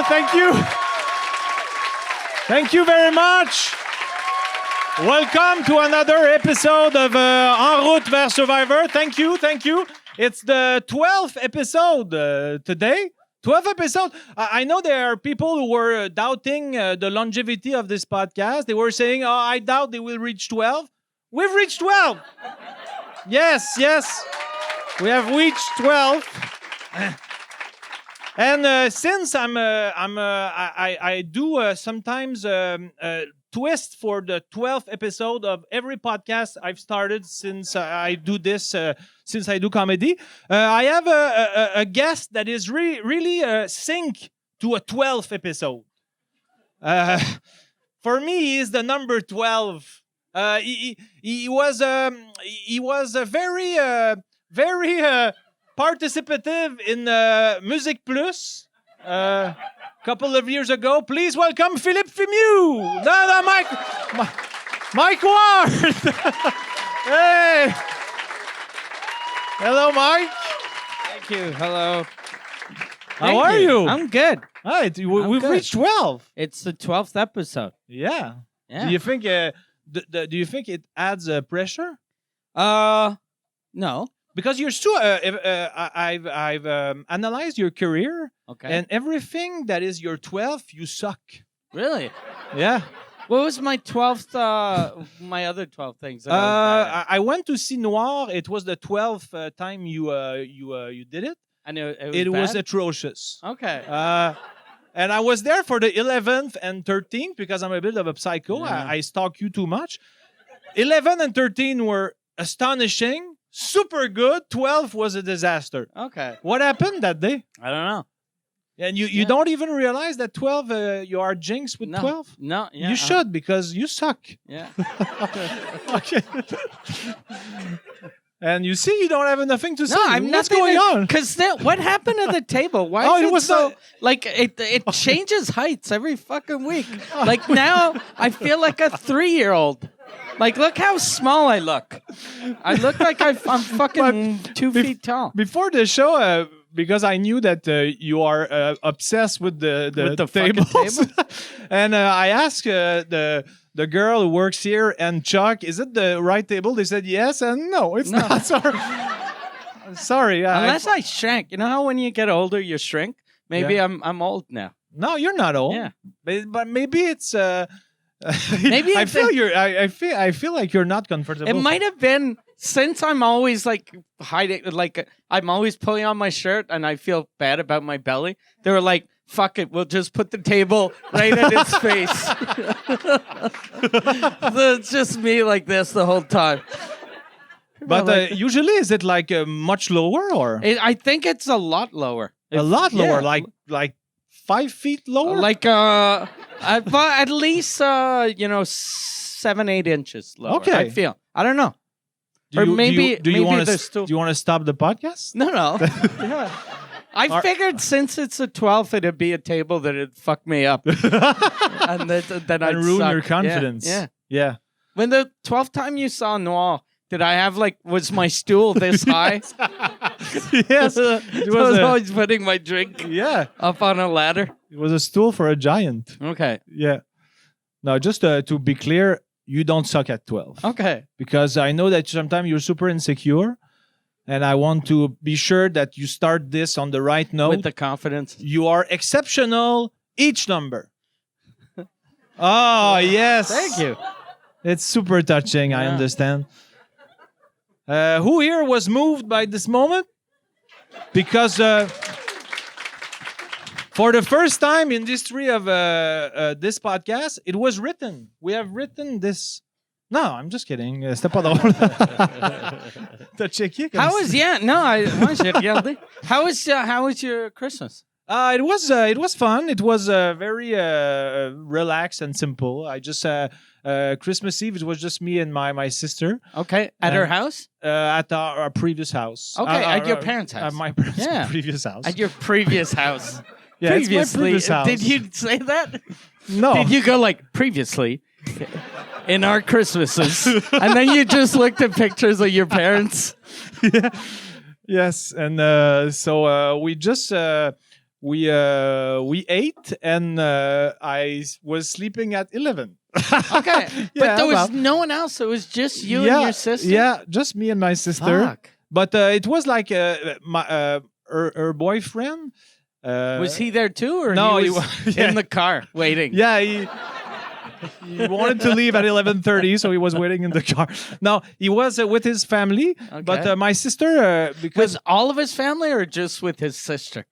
Thank you. Thank you very much. Welcome to another episode of En route vers Survivor. Thank you. It's the 12th episode today. 12th episode. I know there are people who were doubting the longevity of this podcast. They were saying, I doubt they will reach 12. We've reached 12. Yes. We have reached 12. And since I do sometimes twist for the 12th episode of every podcast I've started since I do this, since I do comedy. I have a guest that is really sync to a 12th episode. For me, he is the number 12. He was a very participative in Music Plus. Couple of years ago. Please welcome Philippe Femieux. No, Mike Ward. Hey. Hello, Mike. Thank you. Hello. How are you? I'm good. Hi. We've reached 12. It's the 12th episode. Yeah. Do you think? Do you think it adds pressure? No. Because you're still, I've analyzed your career, okay, and everything that is your 12th, you suck. Really? Yeah. What was my 12th? My other 12 things. I went to see Noir. It was the 12th time you did it, and it was atrocious. Okay. And I was there for the 11th and 13th because I'm a bit of a psycho. Yeah. I stalk you too much. 11 and 13 were astonishing. Super good. 12 was a disaster. Okay. What happened that day? I don't know. And you don't even realize that 12, you are jinxed with 12? No. Yeah, you should because you suck. Yeah. Okay. And you see, you don't have nothing to say. No, I'm What's going on? Because what happened at the table? Why is it so... Like, it changes heights every fucking week. Like, now, I feel like a 3-year-old. Like, look how small I look. I look like I'm fucking 2 feet tall. Before the show, because I knew that you are obsessed with the tables. And I asked the girl who works here and Chuck, is it the right table? They said yes, and no, it's not. Sorry. Unless I shrank. You know how when you get older, you shrink? Maybe I'm old now. No, you're not old. Yeah. But maybe it's... Maybe I feel like you're not comfortable. It might have been since I'm always like hiding, like I'm always pulling on my shirt, and I feel bad about my belly. They were like, "Fuck it, we'll just put the table right at its face." So it's just me like this the whole time. But usually, is it like much lower, or I think it's a lot lower. A lot lower, like 5 feet lower, like but at least 7-8 inches lower. Okay, I feel. I don't know. Do you want to stop the podcast? No. Yeah. I figured since it's the 12th, it'd be a table that'd fuck me up, and then I'd ruin suck. your confidence. Yeah. When the 12th time you saw Noir, did I have was my stool this high? Yes. I was always putting my drink up on a ladder. It was a stool for a giant. Okay. Yeah. Now, just to be clear, you don't suck at 12. Okay. Because I know that sometimes you're super insecure, and I want to be sure that you start this on the right note. With the confidence. You are exceptional each number. Oh, yes. Thank you. It's super touching, I understand. Who here was moved by this moment? Because for the first time in the history of this podcast, it was written. We have written this. No, I'm just kidding. C'était pas drôle. T'as checké comme How was moi j'ai regardé. How was your Christmas? It was fun. It was very relaxed and simple. I just Christmas Eve, it was just me and my sister. Okay, at her house? At our previous house. Okay, at your parents' house. At my parents' previous house. At your previous house. Yeah, previously. it's my previous house. Did you say that? No. Did you go like previously in our Christmases, and then you just looked at pictures of your parents? Yeah. Yes, and so we just we ate, and I was sleeping at 11. Okay, but there was no one else. It was just you and your sister. Yeah, just me and my sister. Fuck. But it was like her boyfriend. Was he there too, or no, he was in the car waiting? Yeah, he wanted to leave at 11:30, so he was waiting in the car. No, he was with his family, but my sister, because with all of his family, or just with his sister?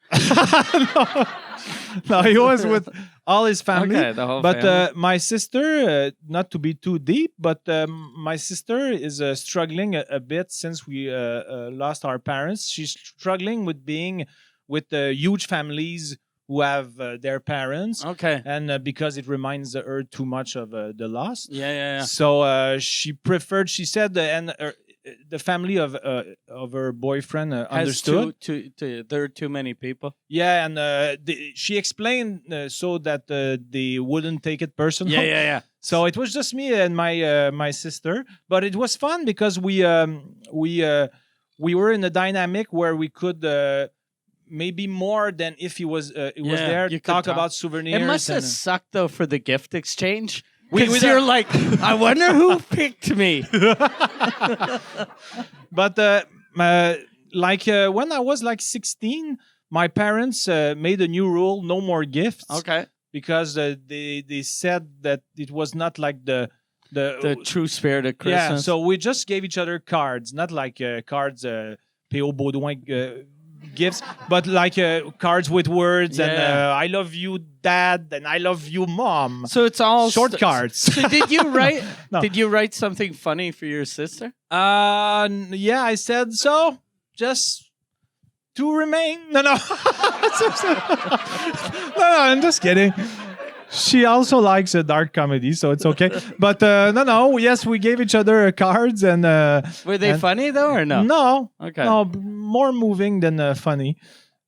no, he was with all his family. Okay, the whole but family. My sister, not to be too deep, but my sister is struggling a bit since we lost our parents. She's struggling with being with huge families who have their parents. Okay. And because it reminds her too much of the loss. Yeah. So she preferred, she said, and the family of her boyfriend understood. There are too many people. Yeah, and she explained so that they wouldn't take it personal. Yeah. So it was just me and my sister, but it was fun because we were in a dynamic where we could maybe more than if he was there. You talk about souvenirs. It must have sucked though for the gift exchange. Because you're like, I wonder who picked me. But when I was like 16, my parents made a new rule: no more gifts. Okay. Because they said that it was not like the true spirit of Christmas. Yeah, so we just gave each other cards, not like cards, P.O. Baudouin gifts, but like cards with words and I love you, Dad, and I love you, Mom. So it's all short cards. So did you write? No. Did you write something funny for your sister? Yeah, I said so. Just to remain. No. No, I'm just kidding. She also likes a dark comedy, so it's okay. But no. Yes, we gave each other cards, and were they funny though, or no? No. Okay. No, more moving than funny,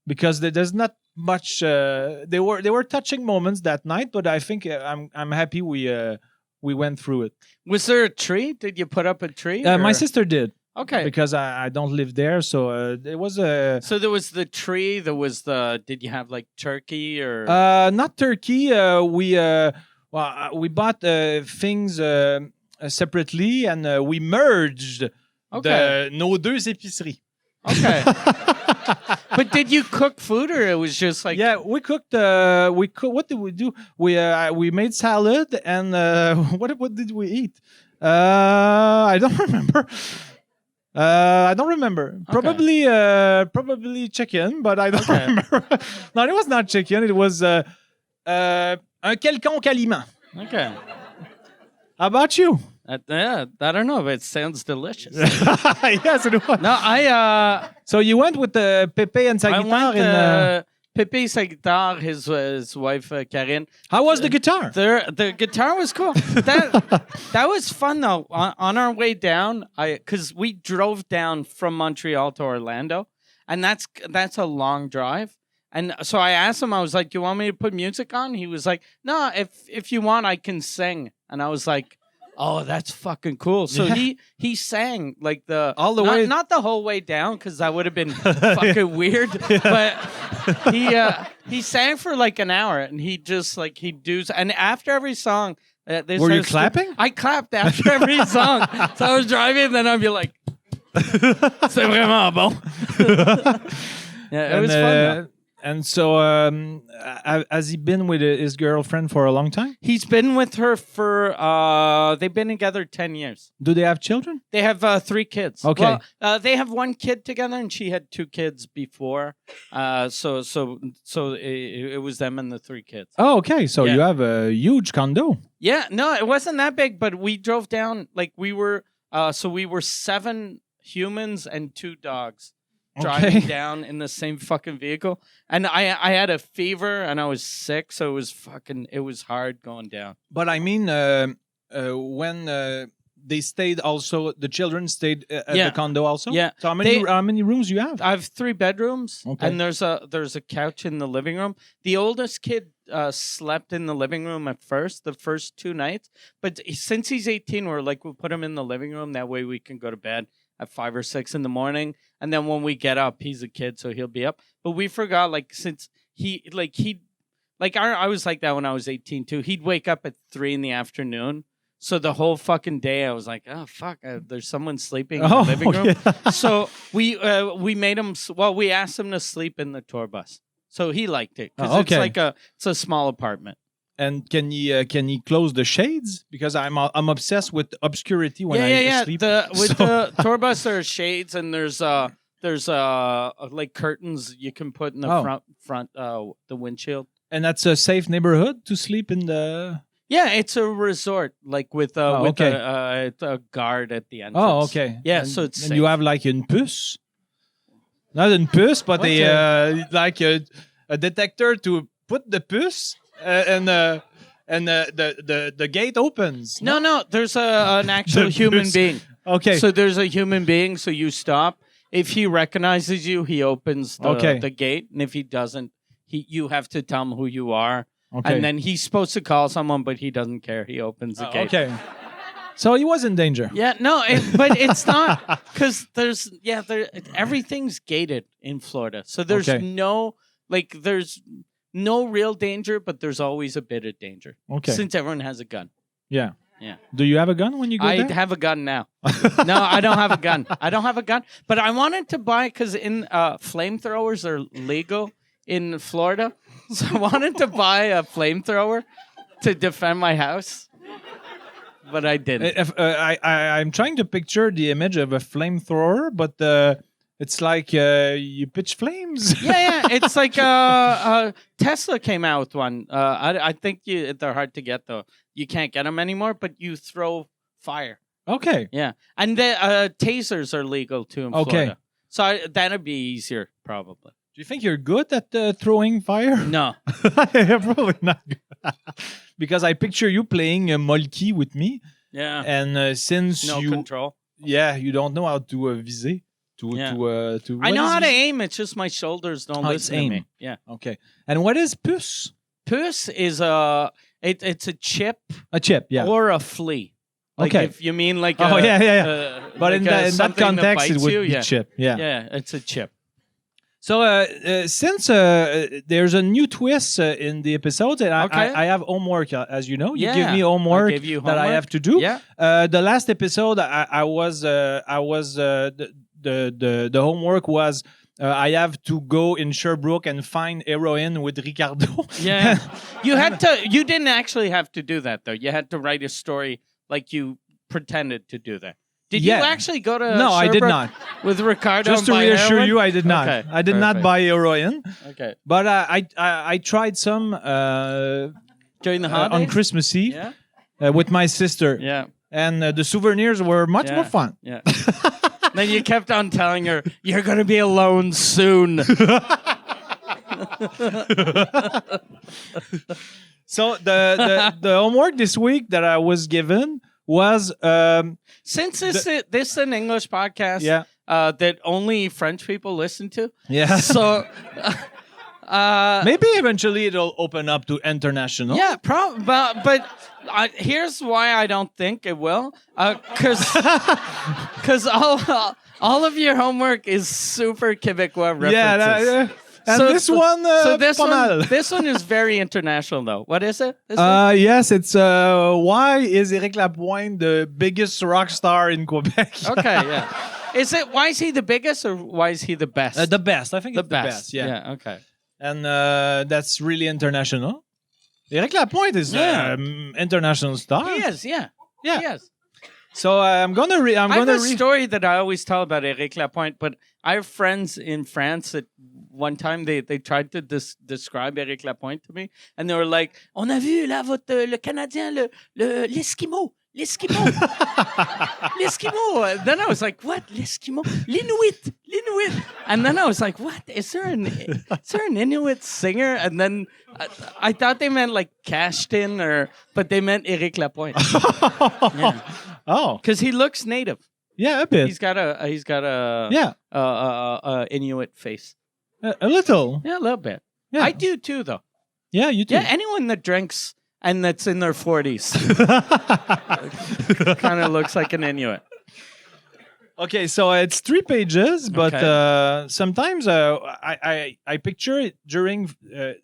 because there's not much. They were touching moments that night, but I think I'm happy we went through it. Was there a tree? Did you put up a tree? My sister did. Okay. Because I don't live there, so there was a. So there was the tree. There was the. Did you have like turkey or? Not turkey. We bought things separately, and we merged nos deux épiceries. Okay. But did you cook food, or it was just like? Yeah, we cooked. What did we do? We made salad, and what did we eat? I don't remember. Okay. Probably chicken, but I don't remember. No, it was not chicken. It was un quelconque aliment. Okay. How about you? I don't know, but it sounds delicious. Yes, it was. No, So you went with Pepe and sa guitar. Pepe, sa guitar, his wife Karine. How was the guitar? The guitar was cool. That was fun though. On our way down, because we drove down from Montreal to Orlando, and that's a long drive. And so I asked him, I was like, "You want me to put music on?" He was like, "No, if you want, I can sing." And I was like, "Oh, that's fucking cool." So he sang like all the way, not the whole way down, because that would have been fucking weird. But he sang for like an hour, and he just like he'd do. And after every song, were you clapping? I clapped after every song. So I was driving, and then I'd be like, "C'est vraiment bon." Yeah, it was fun though. And so, has he been with his girlfriend for a long time? He's been with her for, they've been together 10 years. Do they have children? They have 3 kids. Okay. Well, they have 1 kid together, and she had 2 kids before. So it was them and the 3 kids. Oh, okay. So you have a huge condo. Yeah, no, it wasn't that big, but we drove down, like we were 7 humans and 2 dogs. Driving down in the same fucking vehicle, and I had a fever and I was sick, so it was hard going down. But I mean, when they stayed, also the children stayed at the condo also. Yeah. So how many rooms you have? I have 3 bedrooms, okay. And there's a couch in the living room. The oldest kid slept in the living room at first, the first 2 nights, but since he's 18, we'll put him in the living room. That way we can go to bed at 5 or 6 in the morning, and then when we get up, he's a kid, so he'll be up. But we forgot, since I was like that when I was 18 too. He'd wake up at 3 p.m. So the whole fucking day I was like, oh fuck, there's someone sleeping in the living room. Yeah. So we made him. Well, we asked him to sleep in the tour bus. So he liked it because it's a small apartment. And can he close the shades? Because I'm obsessed with obscurity when I sleep. The tour bus, there are shades and there's like curtains you can put in the front the windshield. And that's a safe neighborhood to sleep in the. Yeah, it's a resort, like with a guard at the entrance. Oh, okay. Yeah, so it's safe. And you have like une puce, not une puce, but like a detector to put the puce, and the gate opens. No, there's an actual human being. Okay. So there's a human being. So you stop. If he recognizes you, he opens the gate, and if he doesn't, you have to tell him who you are. Okay. And then he's supposed to call someone, but he doesn't care. He opens the gate. Okay. So he was in danger. Yeah, no, but it's not because everything's gated in Florida. So there's no real danger, but there's always a bit of danger. Okay. Since everyone has a gun. Yeah. Yeah. Do you have a gun when you go there? I have a gun now. No, I don't have a gun. But I wanted to buy because flamethrowers are legal in Florida. So I wanted to buy a flamethrower to defend my house, but I didn't. I'm trying to picture the image of a flamethrower, but it's like you pitch flames. Yeah. It's like Tesla came out with one. I think they're hard to get, though. You can't get them anymore, but you throw fire. Okay. Yeah. And the tasers are legal, too, in Florida. So that'd be easier, probably. Do you think you're good at throwing fire? No. Probably not. Because I picture you playing Molki with me. Yeah. And since no control. Yeah, you don't know how to viser. I know how to aim. It's just my shoulders don't listen to me. Yeah. Okay. And what is puce? Puce is it's a chip. A chip, yeah. Or a flea. Like if you mean like but like in that context, it would be chip. Yeah. Yeah, it's a chip. So since there's a new twist in the episodes, and I have homework, as you know. You give me homework that I have to do. Yeah. The last episode, I was the homework was I have to go in Sherbrooke and find heroin with Ricardo. Yeah. You didn't actually have to do that, though. You had to write a story like you pretended to do that. Did you actually go to No, I did not. With Ricardo? Just to reassure you, I did not. Okay, I did not buy heroin. Okay. But I tried some during the holidays? On Christmas Eve with my sister. Yeah. And the souvenirs were much more fun. Yeah. Then you kept on telling her, you're going to be alone soon. So the homework this week that I was given was since this is an English podcast that only French people listen to. Yeah. So maybe eventually it'll open up to international. Yeah, but here's why I don't think it will. Because all of your homework is super Quebecois references. Yeah. And this one is very international, though. What is it? Yes, it's why is Éric Lapointe the biggest rock star in Quebec? Okay, yeah. Why is he the biggest or why is he the best? The best. I think it's the best. Yeah. Okay. And that's really international. Éric Lapointe is international star. He is, yeah. He is. So I'm gonna read. I have a story that I always tell about Éric Lapointe, but I have friends in France that one time they tried to describe Éric Lapointe to me, and they were like, "On a vu là le Canadien, l'Esquimau." L'Esquimau. And then I was like, what? L'Esquimau? L'Inuit. And then I was like, what? Is there an Inuit singer? And then I thought they meant like Cashton but they meant Éric Lapointe. Yeah. Oh. Because he looks native. Yeah, a bit. He's got a Inuit face. A little. Yeah, a little bit. Yeah. I do too, though. Yeah, you do. Yeah, anyone that drinks and that's in their 40s. Kind of looks like an Inuit. Okay, so it's 3 pages, but Okay. sometimes I picture it during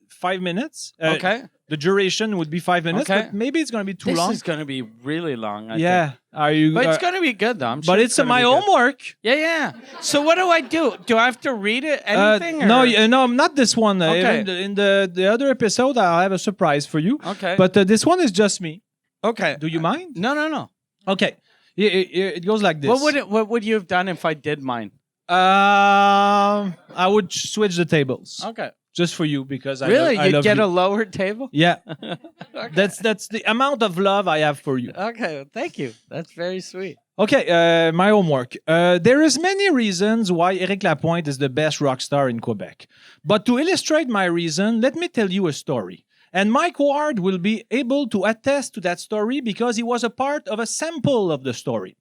5 minutes. Okay. The duration would be 5 minutes, Okay. but maybe it's going to be too This long. is going to be really long. I Yeah. think. Are you? But it's going to be good, though. I'm sure but it's gonna my be good. homework. Yeah. So what do I do? Do I have to read it? Anything? No, or? no, not this one. Okay. Even in the other episode, I'll have a surprise for you. Okay. But this one is just me. Okay. Do you mind? No. Okay. It goes like this. What would you have done if I did mine? I would switch the tables. Okay. Just for you because I Really? I You'd love get you. a lower table? Yeah. Okay. That's the amount of love I have for you. Okay. Thank you. That's very sweet. Okay, my homework. There is many reasons why Éric Lapointe is the best rock star in Quebec. But to illustrate my reason, let me tell you a story. And Mike Ward will be able to attest to that story because he was a part of a sample of the story.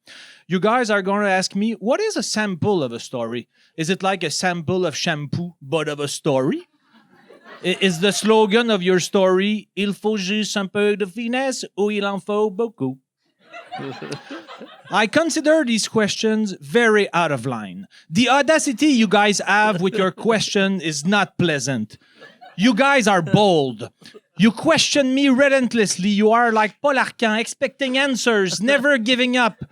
You guys are going to ask me, what is a sample of a story? Is it like a sample of shampoo, but of a story? Is the slogan of your story, il faut juste un peu de finesse ou il en faut beaucoup? I consider these questions very out of line. The audacity you guys have with your question is not pleasant. You guys are bold. You question me relentlessly. You are like Paul Arcand, expecting answers, never giving up.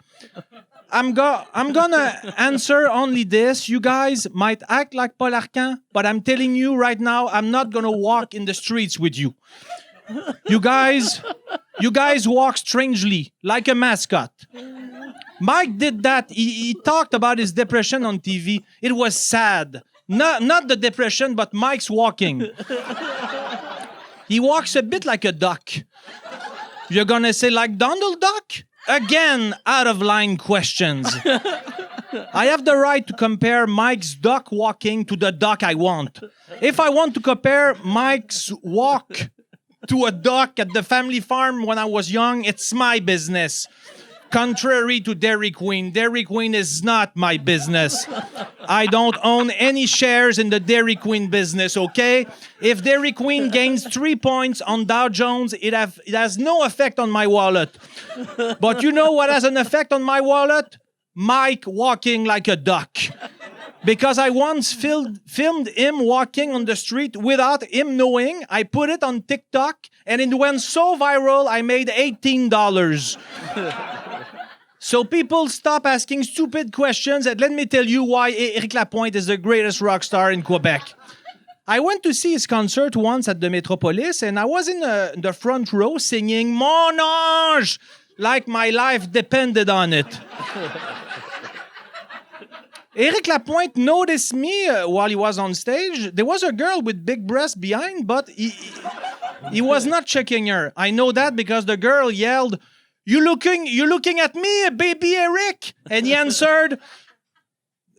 I'm gonna answer only this. You guys might act like Paul Arcand, but I'm telling you right now, I'm not gonna walk in the streets with you. You guys walk strangely, like a mascot. Mike did that. He talked about his depression on TV. It was sad. Not the depression, but Mike's walking. He walks a bit like a duck. You're gonna say like Donald Duck? Again, out of line questions. I have the right to compare Mike's duck walking to the duck I want. If I want to compare Mike's walk to a duck at the family farm when I was young, it's my business. Contrary to Dairy Queen. Dairy Queen is not my business. I don't own any shares in the Dairy Queen business, okay? If Dairy Queen gains 3 points on Dow Jones, it has no effect on my wallet. But you know what has an effect on my wallet? Mike walking like a duck. Because I once filmed him walking on the street without him knowing. I put it on TikTok, and it went so viral, I made $18. So people stop asking stupid questions, and let me tell you why Éric Lapointe is the greatest rock star in Quebec. I went to see his concert once at the Metropolis, and I was in the front row singing Mon Ange, like my life depended on it. Éric Lapointe noticed me while he was on stage. There was a girl with big breasts behind, but he was not checking her. I know that because the girl yelled, You looking at me, baby Eric? And he answered,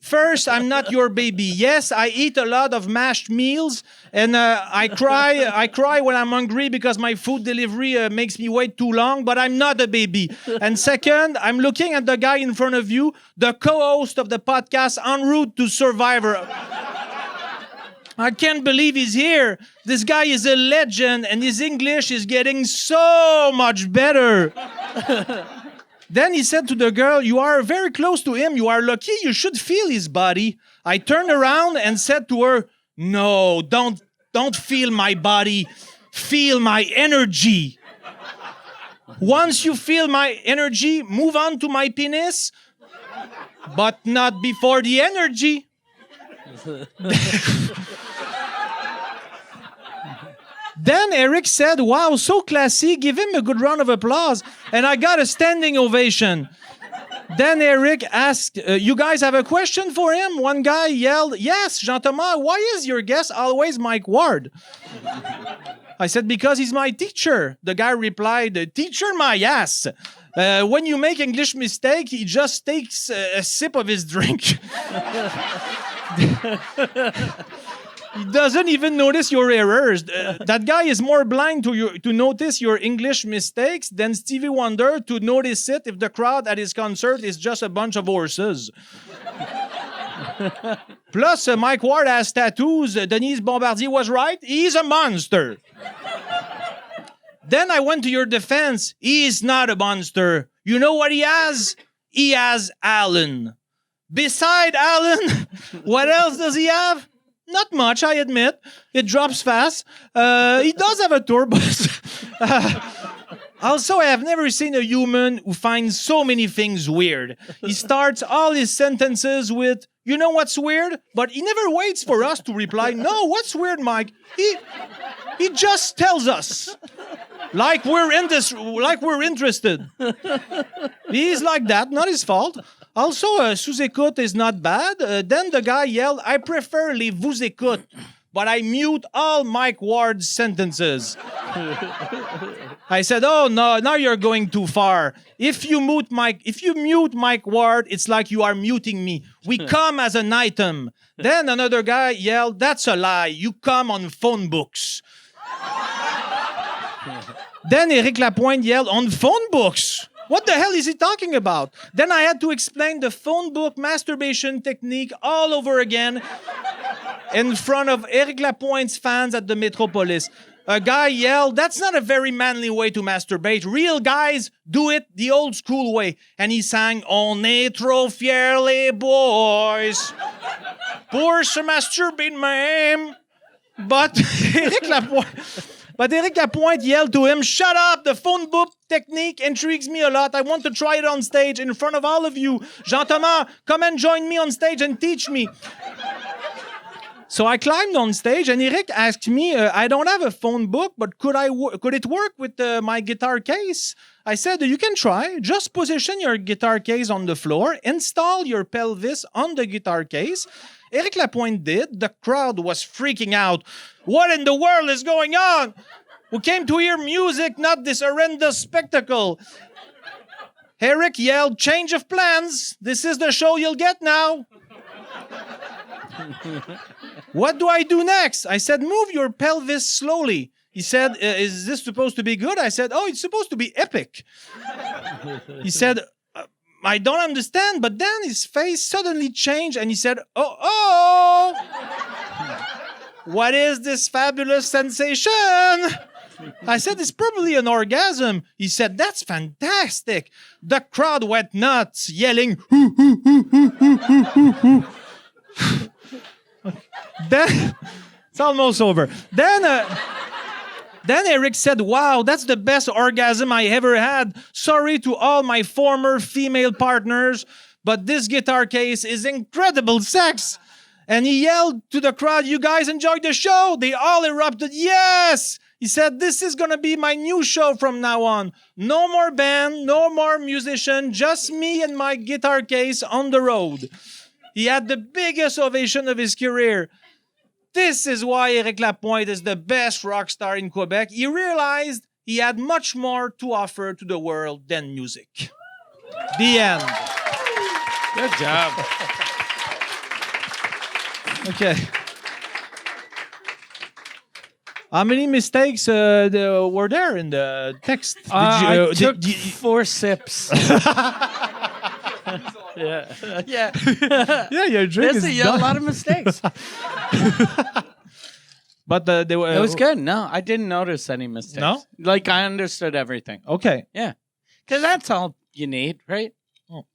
First, I'm not your baby. Yes, I eat a lot of mashed meals, and I cry when I'm hungry because my food delivery makes me wait too long, but I'm not a baby. And second, I'm looking at the guy in front of you, the co-host of the podcast En Route to Survivor. I can't believe he's here. This guy is a legend, and his English is getting so much better. Then he said to the girl, You are very close to him. You are lucky. You should feel his body. I turned around and said to her, No, don't feel my body. Feel my energy. Once you feel my energy, move on to my penis, but not before the energy. Then Eric said, Wow, so classy. Give him a good round of applause. And I got a standing ovation. Then Eric asked, You guys have a question for him? One guy yelled, Yes, Jean-Thomas, why is your guest always Mike Ward? I said, Because he's my teacher. The guy replied, Teacher my ass. When you make English mistake, he just takes a sip of his drink. He doesn't even notice your errors. That guy is more blind to notice your English mistakes than Stevie Wonder to notice it if the crowd at his concert is just a bunch of horses. Plus, Mike Ward has tattoos. Denise Bombardier was right. He's a monster. Then I went to your defense. He is not a monster. You know what he has? He has Alan. Beside Alan, what else does he have? Not much, I admit. It drops fast. He does have a tour bus. Also, I have never seen a human who finds so many things weird. He starts all his sentences with, you know what's weird? But he never waits for us to reply, no, what's weird, Mike? He just tells us. Like we're interested. He's like that, not his fault. Also, sous-écoute is not bad. Then the guy yelled, I prefer les vous écoute, but I mute all Mike Ward's sentences. I said, oh, no, now you're going too far. If you mute Mike Ward, it's like you are muting me. We come as an item. Then another guy yelled, that's a lie. You come on phone books. Then Éric Lapointe yelled, on phone books? What the hell is he talking about? Then I had to explain the phone book masturbation technique all over again in front of Éric Lapointe's fans at the Metropolis. A guy yelled, that's not a very manly way to masturbate. Real guys do it the old school way. And he sang, on est trop fiers les boys pour se masturber de même. But Éric Lapointe yelled to him, shut up, the phone book technique intrigues me a lot. I want to try it on stage in front of all of you. Jean-Thomas, come and join me on stage and teach me. So I climbed on stage and Éric asked me, I don't have a phone book, but could it work with my guitar case? I said, you can try. Just position your guitar case on the floor, install your pelvis on the guitar case. Éric Lapointe did. The crowd was freaking out. What in the world is going on? We came to hear music, not this horrendous spectacle. Éric yelled, change of plans. This is the show you'll get now. What do I do next? I said, move your pelvis slowly. He said, is this supposed to be good? I said, oh, it's supposed to be epic. He said, I don't understand. But then his face suddenly changed and he said, oh, what is this fabulous sensation? I said, it's probably an orgasm. He said, that's fantastic. The crowd went nuts, yelling, Then, it's almost over. Then Éric said, wow, that's the best orgasm I ever had. Sorry to all my former female partners, but this guitar case is incredible sex. And he yelled to the crowd, you guys enjoyed the show? They all erupted, yes! He said, this is going to be my new show from now on. No more band, no more musician, just me and my guitar case on the road. He had the biggest ovation of his career. This is why Éric Lapointe is the best rock star in Quebec. He realized he had much more to offer to the world than music. The end. Good job. Okay. How many mistakes were there in the text? I took 4 sips. Yeah. Yeah, your drink is a lot of mistakes. But they were. It was good. No, I didn't notice any mistakes. No? Like, I understood everything. Okay. Yeah. Because that's all you need, right? Oh.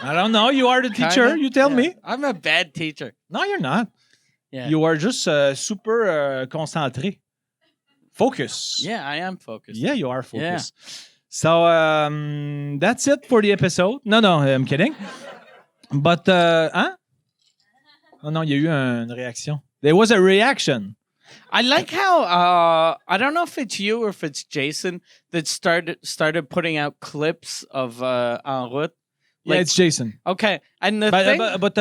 I don't know. You are the teacher. Kinda? You tell me. I'm a bad teacher. No, you're not. Yeah. You are just super concentré. Focus. Yeah, I am focused. Yeah, you are focused. Yeah. So that's it for the episode. No, I'm kidding. But, hein? Oh non, il y a eu une réaction. There was a reaction. I like how, I don't know if it's you or if it's Jason that started putting out clips of En route. Like, yeah, it's Jason. Okay. And the thing... But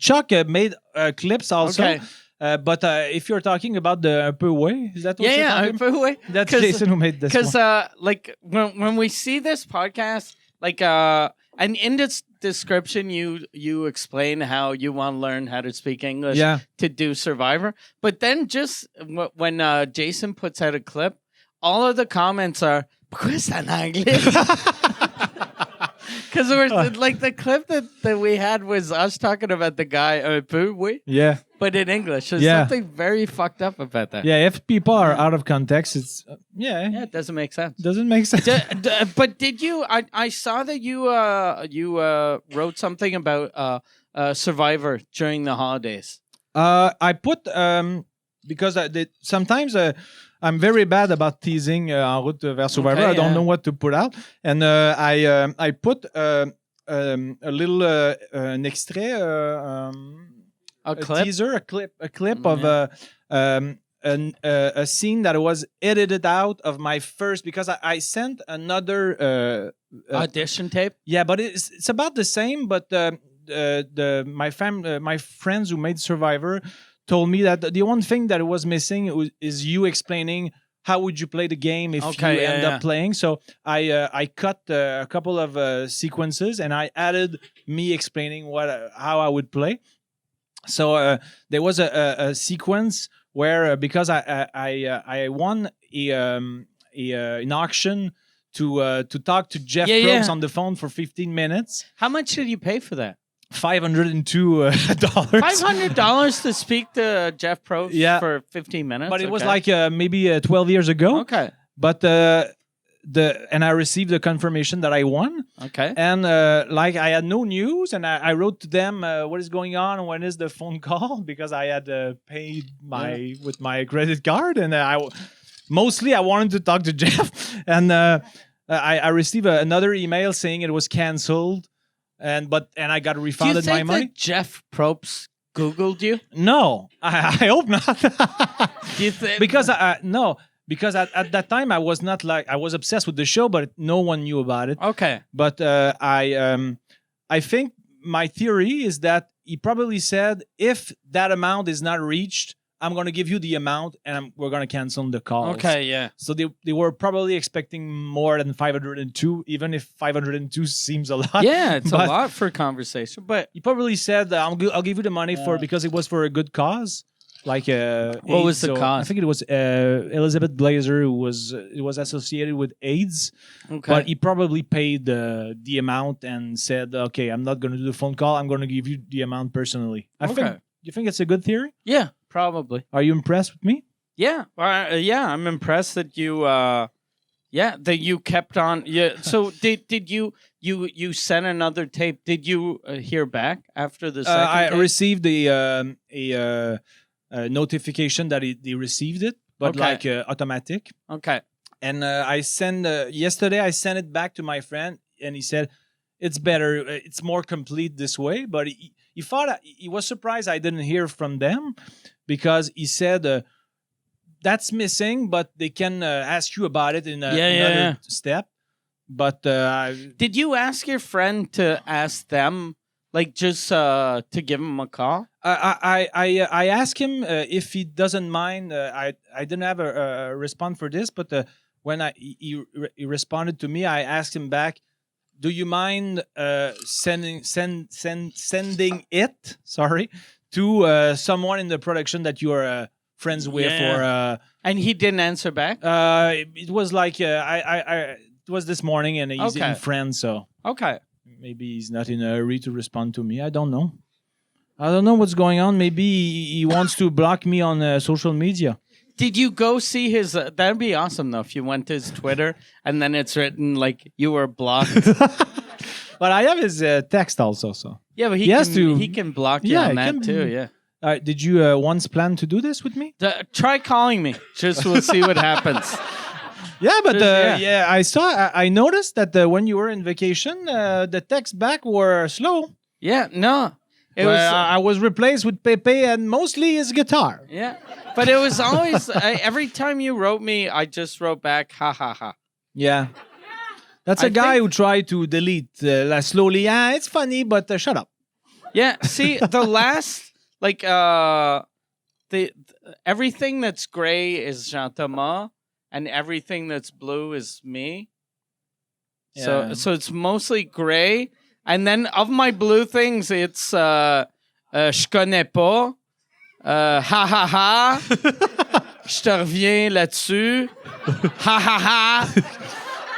Chuck made clips also. Okay. But if you're talking about the Un peu ouais, is that what you're talking about? Un peu ouais. That's Jason who made this one. Because like when we see this podcast, like and in this description you explain how you want to learn how to speak English to do Survivor. But then just when Jason puts out a clip, all of the comments are pourquoi c'est en anglais? Because we're like the clip that we had was us talking about the guy un peu oui. Yeah. But in English, there's something very fucked up about that. Yeah, if people are out of context, it's yeah, it doesn't make sense. Doesn't make sense. But did you? I saw that you wrote something about Survivor during the holidays? I put because sometimes I'm very bad about teasing en route vers Survivor. Okay, I don't know what to put out, and I put a little an extrait, a clip? teaser, a clip of a scene that was edited out of my first, because I sent another Audition tape? yeah, but it's about the same, but my friends who made Survivor told me that the one thing that was missing is you explaining how would you play the game if you end up playing. So I cut a couple of sequences and I added me explaining how I would play. So there was a sequence where because I won an auction to talk to Jeff Probst on the phone for 15 minutes. How much did you pay for that? $502. $500 to speak to Jeff Probst for 15 minutes? But it was like maybe 12 years ago. Okay. But and I received the confirmation that I won. Okay. And like I had no news, and I wrote to them, what is going on? When is the phone call? Because I had paid with my credit card, and mostly I wanted to talk to Jeff. And I received another email saying it was canceled. And I got refunded my money. Do you think that Jeff Probst Googled you? No, I hope not. Do you think? Because no, because at that time I was not I was obsessed with the show, but no one knew about it. Okay. But I think my theory is that he probably said, if that amount is not reached, I'm going to give you the amount, and we're going to cancel the calls. Okay, yeah. So they were probably expecting more than 502, even if 502 seems a lot. Yeah, it's a lot for a conversation. But he probably said, I'll give you the money because it was for a good cause. Like what was the cause? I think it was Elizabeth Glazer, who was associated with AIDS. Okay. But he probably paid the amount and said, okay, I'm not going to do the phone call. I'm going to give you the amount personally. You think it's a good theory? Yeah, probably. Are you impressed with me? Yeah. I'm impressed that you that you kept on. Yeah. So did you send another tape? Did you hear back after the second I tape? received a notification that they received it, but automatic. Okay. And I sent yesterday. I sent it back to my friend, and he said it's better. It's more complete this way. But he thought he was surprised I didn't hear from them, because he said that's missing, but they can ask you about it in another step. But did you ask your friend to ask them, like, just to give him a call? I asked him if he doesn't mind. I didn't have a response for this, but when he responded to me, I asked him back, do you mind sending it? Sorry, to someone in the production that you are friends with, or and he didn't answer back. It was like it was this morning, and he's in France, so maybe he's not in a hurry to respond to me. I don't know. I don't know what's going on. Maybe he wants to block me on social media. Did you go see his? That'd be awesome though if you went to his Twitter and then it's written like you were blocked. But I have his text also, so yeah, but he can block you on that too. Yeah. Did you once plan to do this with me? Try calling me. Just we'll see what happens. Yeah, but I noticed that when you were in vacation, the texts back were slow. Yeah, no. I was replaced with Pepe and mostly his guitar. Yeah, but it was always every time you wrote me, I just wrote back, ha ha ha. Yeah, that's a guy who tried to delete slowly. Yeah, it's funny, but shut up. Yeah, see the last everything that's gray is Jean Thomas, and everything that's blue is me. Yeah. So it's mostly gray. And then of my blue things, it's je connais pas, ha ha ha, je te reviens là-dessus, ha ha ha,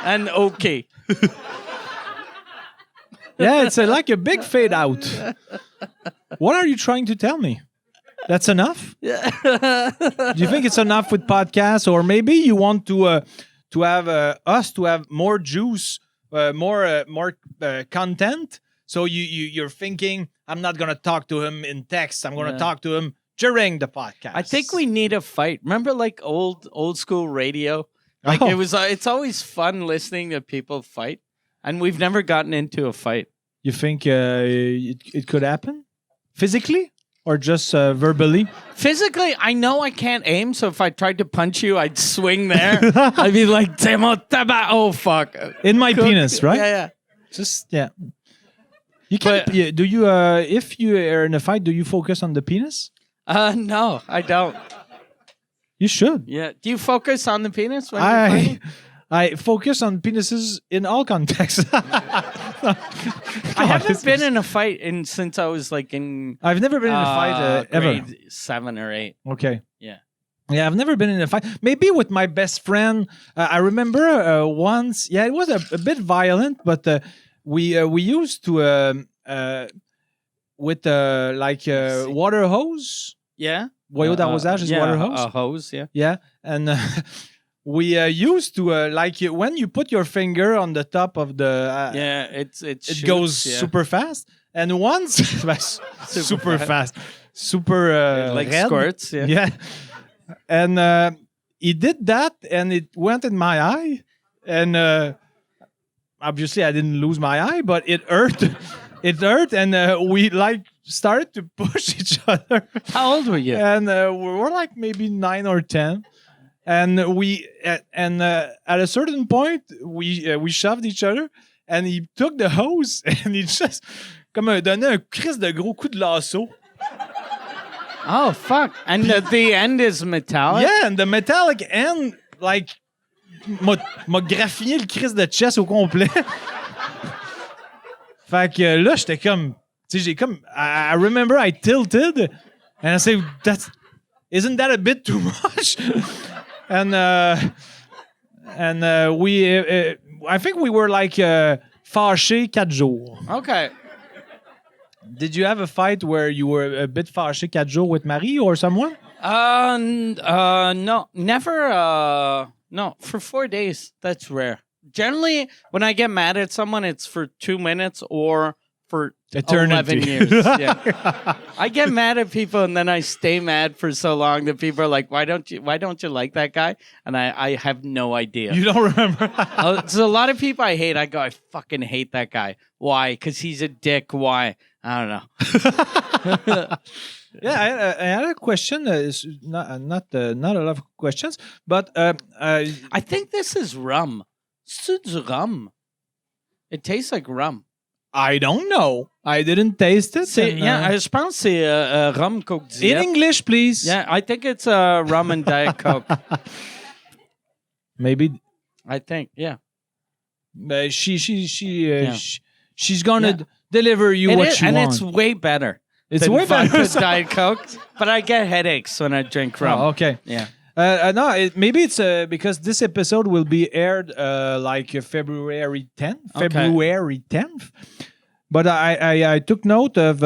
and okay. Yeah, it's like a big fade out. What are you trying to tell me? That's enough? Do you think it's enough with podcasts, or maybe you want to have us to have more juice? More content, so you're thinking I'm not going to talk to him in text. I'm going to talk to him during the podcast. I think we need a fight. Remember, like old school radio? Like it was. It's always fun listening to people fight, and we've never gotten into a fight. You think it could happen physically or just verbally? Physically, I know I can't aim, so if I tried to punch you, I'd swing there. I'd be like, oh, fuck. In my penis, right? Yeah. Just, yeah. You can't, do you, if you are in a fight, do you focus on the penis? No, I don't. You should. Yeah. Do you focus on the penis when you're fighting? I focus on penises in all contexts. I haven't been in a fight since I was like in. I've never been in a fight ever. Grade 7 or 8. Okay. Yeah. Yeah, I've never been in a fight. Maybe with my best friend. I remember once. Yeah, it was a bit violent, but we used to with water hose. Yeah. Boyau d'arrosage is water hose. A hose. Yeah. Yeah, and. We used to when you put your finger on the top of the it goes super fast, and once super fast, super like red. squirts. Yeah, and he did that, and it went in my eye, and obviously I didn't lose my eye, but it hurt. It hurt, and we started to push each other. How old were you? And we were like maybe 9 or 10. And at a certain point, we shoved each other, and he took the hose and he just donné un crise de gros coup de lasso. Oh fuck! And the end is metallic. Yeah, and the metallic end m'a graffiné le crise de chest au complet. Fait que là, j'étais comme, tu sais, j'ai comme, I remember I tilted, and I said, isn't that a bit too much? And we, I think we were fâchés 4 jours. Okay. Did you have a fight where you were a bit fâché 4 jours with Marie or someone? No, never. No, for 4 days. That's rare. Generally, when I get mad at someone, it's for 2 minutes or for eternity. 11 years. Yeah. I get mad at people and then I stay mad for so long that people are like, why don't you like that guy? And I have no idea. You don't remember? There's a lot of people I hate. I go, I fucking hate that guy. Why? Because he's a dick. Why? I don't know. Yeah, I had a question. It's not a lot of questions, but I think this is rum. C'est du rum. It tastes like rum. I don't know. I didn't taste it. Je pense que c'est rum Coke Diet. In English, please. Yeah, I think it's rum and Diet Coke. Maybe. I think, yeah. She's gonna deliver you what you want. And it's way better. It's way better than Diet Coke. But I get headaches when I drink rum. Oh, okay. Yeah. No, maybe it's because this episode will be aired February 10th. Okay. February 10th. But I took note of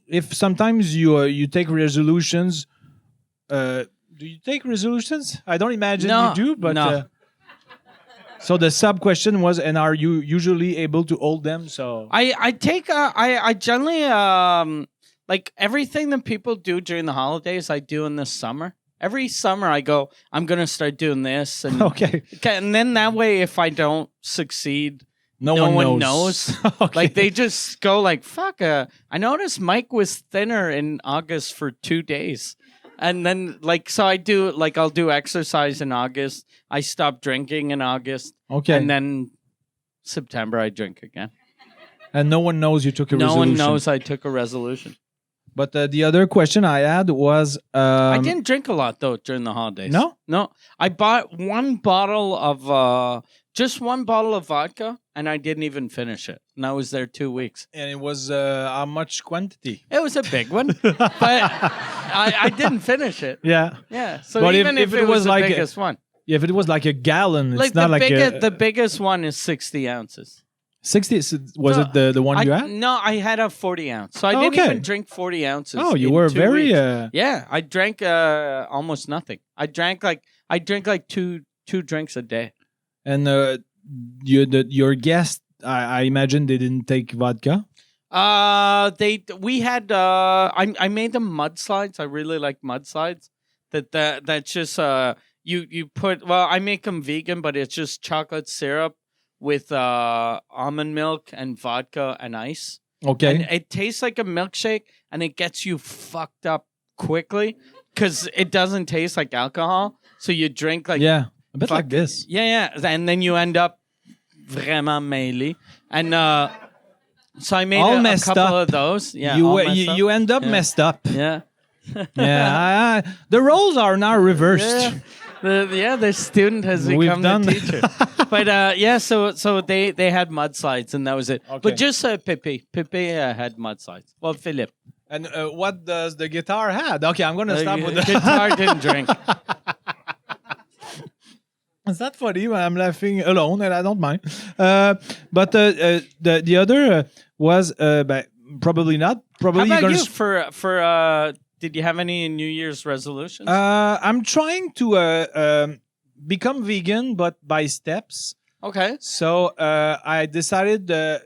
if sometimes you take resolutions. Do you take resolutions? I don't imagine you do, but no. So the sub question was, and are you usually able to hold them? So I generally like everything that people do during the holidays, I do in the summer. Every summer I go, I'm going to start doing this. And, okay. And then that way, if I don't succeed, no one knows. Okay. Like they just go like, fuck. I noticed Mike was thinner in August for 2 days. And then so I'll do exercise in August. I stop drinking in August. Okay. And then September I drink again. And no one knows you took a resolution. No one knows I took a resolution. But the other question I had was... I didn't drink a lot, though, during the holidays. No? No. I bought one bottle of... just one bottle of vodka, and I didn't even finish it. And I was there 2 weeks. And it was how much quantity? It was a big one. But I didn't finish it. Yeah. Yeah. So but even if it was the biggest one. Yeah, if it was like a gallon, it's not the biggest one is 60 ounces. 60? Was it the one you had? No, I had a 40 ounce. So I didn't even drink 40 ounces. Oh, you were very... Yeah, I drank almost nothing. I drink like two drinks a day. And your guest, I imagine they didn't take vodka? We had I made them mudslides. I really like mudslides. That's just you put, well, I make them vegan, but it's just chocolate syrup with almond milk and vodka and ice. Okay. And it tastes like a milkshake, and it gets you fucked up quickly because it doesn't taste like alcohol. So you drink like a bit like this. Yeah, and then you end up vraiment mêlé. And so I made a couple of those. Yeah, you end up messed up. Yeah. The roles are now reversed. The student has become the teacher. But so they had mudslides, and that was it. Okay. But just Pepe had mudslides. Well, Philippe. And what does the guitar had? Okay, I'm going to stop with the guitar. Didn't drink. It's not funny when I'm laughing alone, and I don't mind. But the other was probably not. Probably. How about you for did you have any New Year's resolutions? I'm trying to become vegan, but by steps. Okay. So I decided. Why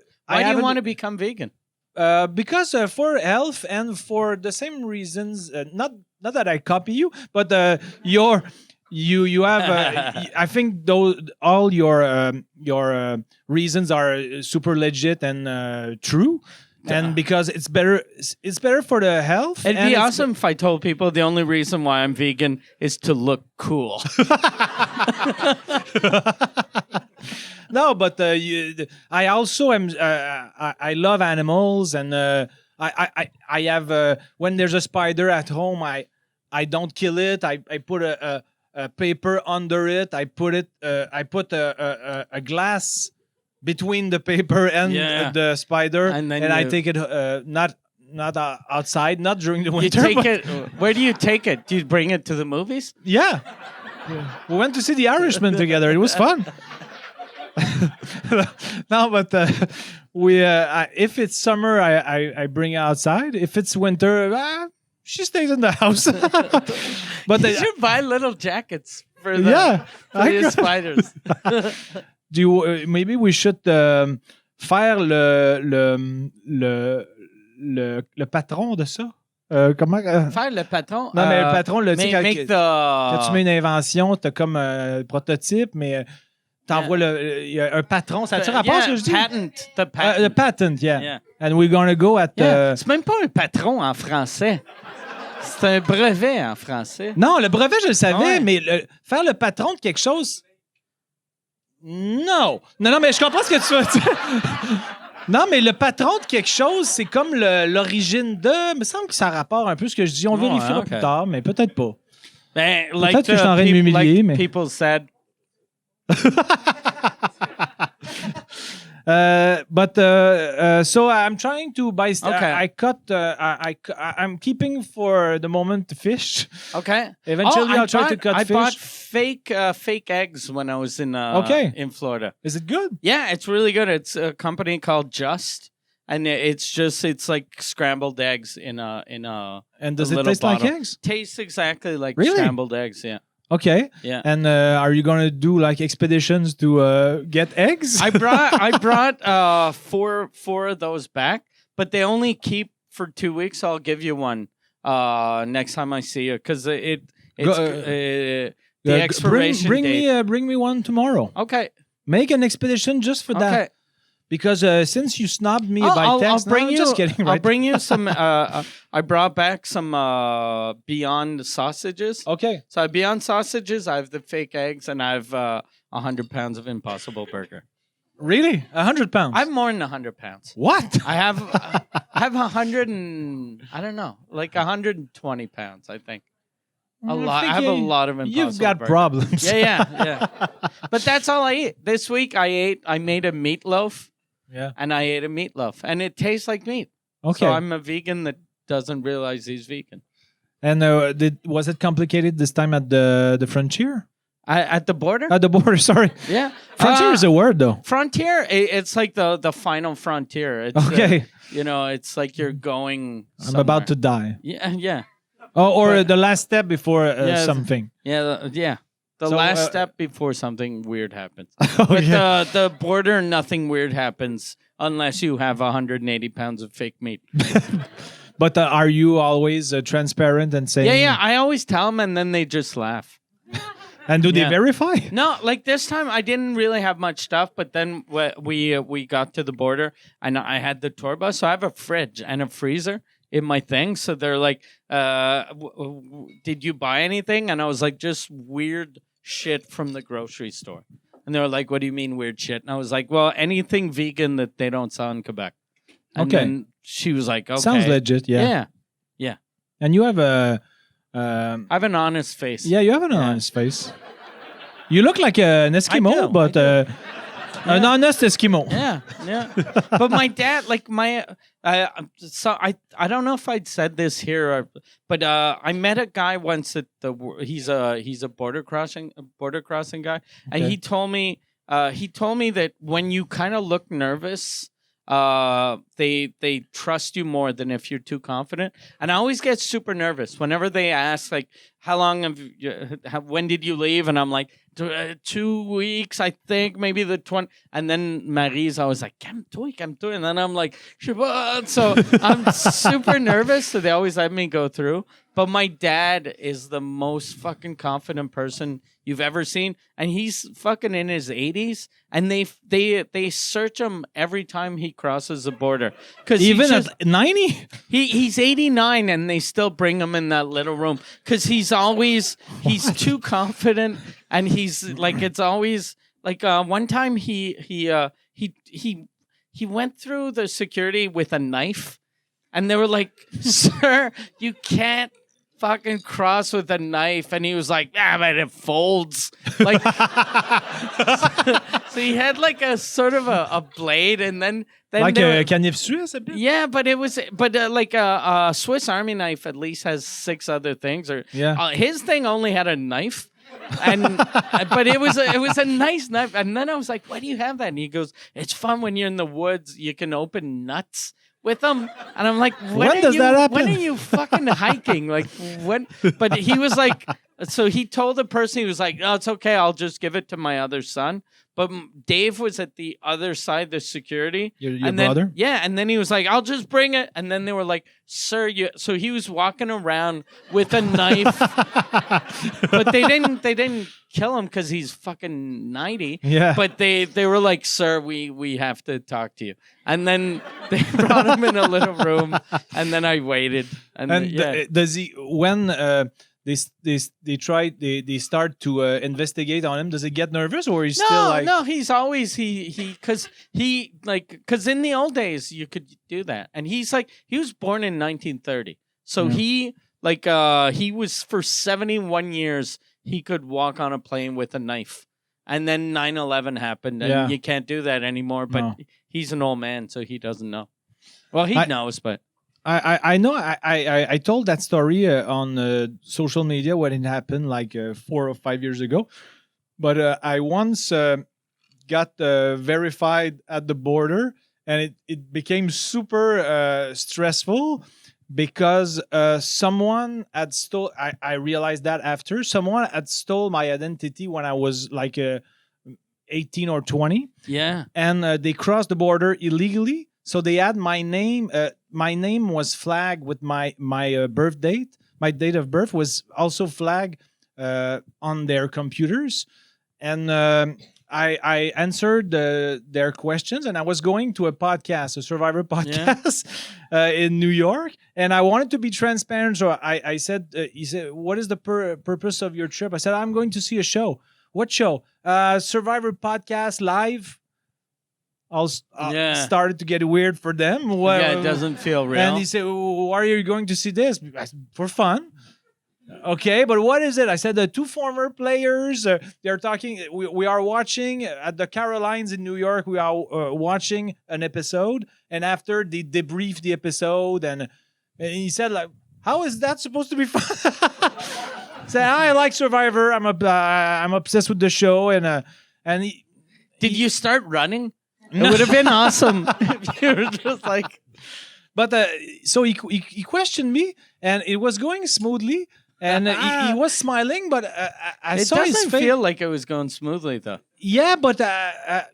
do you want to become vegan? Because for health and for the same reasons. Not that I copy you, but you have. I think all your reasons are super legit and true. And because it's better for the health. It'd be awesome if I told people the only reason why I'm vegan is to look cool. No, but I also am. I love animals, and I have. When there's a spider at home, I don't kill it. I put a paper under it. I put a glass between the paper and the spider, and I take it not outside, not during the winter. You take it. Where do you take it? Do you bring it to the movies? Yeah. We went to see The Irishman together. It was fun. No, but if it's summer, I bring it outside. If it's winter, she stays in the house. But you should buy little jackets for the spiders. Maybe we should faire le patron de ça. Comment faire le patron? Non, mais le patron, quand tu mets une invention, t'as comme un prototype, mais t'envoies il y a un patron. Ça a-tu rapport ce que je dis? The patent, yeah. And we're gonna go at... C'est même pas un patron en français. C'est un brevet en français. Non, le brevet, je le savais, mais faire le patron de quelque chose... Non, mais je comprends ce que tu veux dire. Non, mais le patron de quelque chose, c'est comme l'origine de... Il me semble que ça rapporte un peu ce que je dis. On vérifiera plus tard, mais peut-être pas. Peut-être que je suis en train de m'humilier, mais... People said... So I'm trying to buy. I cut. I'm keeping for the moment the fish. Okay. Eventually, I'll try to cut fish. I bought fake eggs when I was in Florida. Is it good? Yeah, it's really good. It's a company called Just, and it's like scrambled eggs in a. And does it taste bottle. like eggs? Tastes exactly like really? Scrambled eggs. Yeah. Okay. Yeah. And are you gonna do like expeditions to get eggs? I brought four of those back, but they only keep for 2 weeks. So I'll give you one next time I see you because the expiration date. Bring me one tomorrow. Okay. Make an expedition just for that. Okay. Because since you snubbed me by text, just kidding. I'll bring you some. I brought back some Beyond sausages. Okay. So I have Beyond sausages. I have the fake eggs, and I have 100 pounds of Impossible Burger. Really? 100 pounds? I have more than 100 pounds. What? I have 100 and I don't know, like 120 pounds. I think. A lot. I have a lot of Impossible You've got Burger. Problems. Yeah. But that's all I eat. This week I made a meatloaf. Yeah. And I ate a meatloaf, and it tastes like meat. Okay. So I'm a vegan that doesn't realize he's vegan. And was it complicated this time at the frontier? At the border? At the border, sorry. Yeah. Frontier is a word, though. Frontier, it's like the final frontier. It's, okay. It's like you're going somewhere. I'm about to die. Yeah. Oh, or the last step before something. Yeah. The last step before something weird happens. Oh, With yeah. the border, nothing weird happens unless you have 180 pounds of fake meat. But are you always transparent and saying? Yeah. I always tell them, and then they just laugh. And do they Yeah. verify? No, like this time I didn't really have much stuff, but then we got to the border and I had the tour bus, so I have a fridge and a freezer in my thing. So they're like, "Did you buy anything?" And I was like, "Just weird shit from the grocery store." And they were like, "What do you mean weird shit?" And I was like, "Well, anything vegan that they don't sell in Quebec." And Okay. then she was like, "Okay, Sounds legit. Yeah. Yeah. And you have a. I have an honest face." Yeah, you have an honest face. You look like an Eskimo, do, but an honest Eskimo. Yeah. But my dad, like so I don't know if I'd said this here, but I met a guy once at he's a border crossing guy, and Okay. he told me that when you kind of look nervous, they trust you more than if you're too confident. And I always get super nervous whenever they ask, like, how long when did you leave? And I'm like, 2 weeks, I think, maybe the 20. And then Marie's always like, I'm doing. And then I'm like, Shabbat. So I'm super nervous. So they always let me go through. But my dad is the most fucking confident person you've ever seen, and he's fucking in his 80s, and they search him every time he crosses the border. Because Even at 90? he's 89, and they still bring him in that little room because he's too confident, and he's like, it's always like one time he went through the security with a knife, and they were like, "Sir, you can't fucking cross with a knife," and he was like, but it folds. Like, so he had like a sort of a blade, and then Like they a canif suisse a bit? yeah, but it was like a Swiss Army knife at least has 6 other things, or Yeah. his thing only had a knife. And but it was a nice knife, and then I was like, "Why do you have that?" And he goes, "It's fun when you're in the woods. You can open nuts with them." And I'm like, When does that happen? When are you fucking hiking? Like when?" But he was like, so he told the person, he was like, "No, it's okay. I'll just give it to my other son." But Dave was at the other side, the security. Your and then, brother? Yeah, and then he was like, "I'll just bring it." And then they were like, "Sir, you." So he was walking around with a knife, but they didn't kill him because he's fucking 90. Yeah. But they were like, "Sir, we have to talk to you." And then they brought him in a little room, and then I waited. And does he when they start to investigate on him? Does he get nervous, or he's still like? No, he's always because in the old days you could do that, and he was born in 1930, so he was for 71 years he could walk on a plane with a knife, and then 9/11 happened, and you can't do that anymore. But he's an old man, so he doesn't know. Well, he knows, but. I know. I told that story on social media when it happened, like 4 or 5 years ago. But I once got verified at the border, and it became super stressful because someone had stole. I realized that after someone had stole my identity when I was like 18 or 20. Yeah, and they crossed the border illegally. So they had my name. My name was flagged with my birth date. My date of birth was also flagged on their computers, and I answered their questions. And I was going to a podcast, a Survivor podcast in New York, and I wanted to be transparent. So I said, he said, "What is the purpose of your trip?" I said, "I'm going to see a show." "What show?" Survivor podcast live. Started to get weird for them. It doesn't feel real. And he said, "Why are you going to see this?" I said, "For fun." "Okay, but what is it?" I said, "The 2 former players, they're talking. We are watching at the Carolines in New York. We are watching an episode, and after they debrief the episode, and he said, like, how is that supposed to be fun?" I said, "I like Survivor. I'm obsessed with the show." And did you start running? It would have been awesome if you were just like. But so he questioned me, and it was going smoothly. And he was smiling, but I saw his face. It doesn't feel like it was going smoothly, though. Yeah, but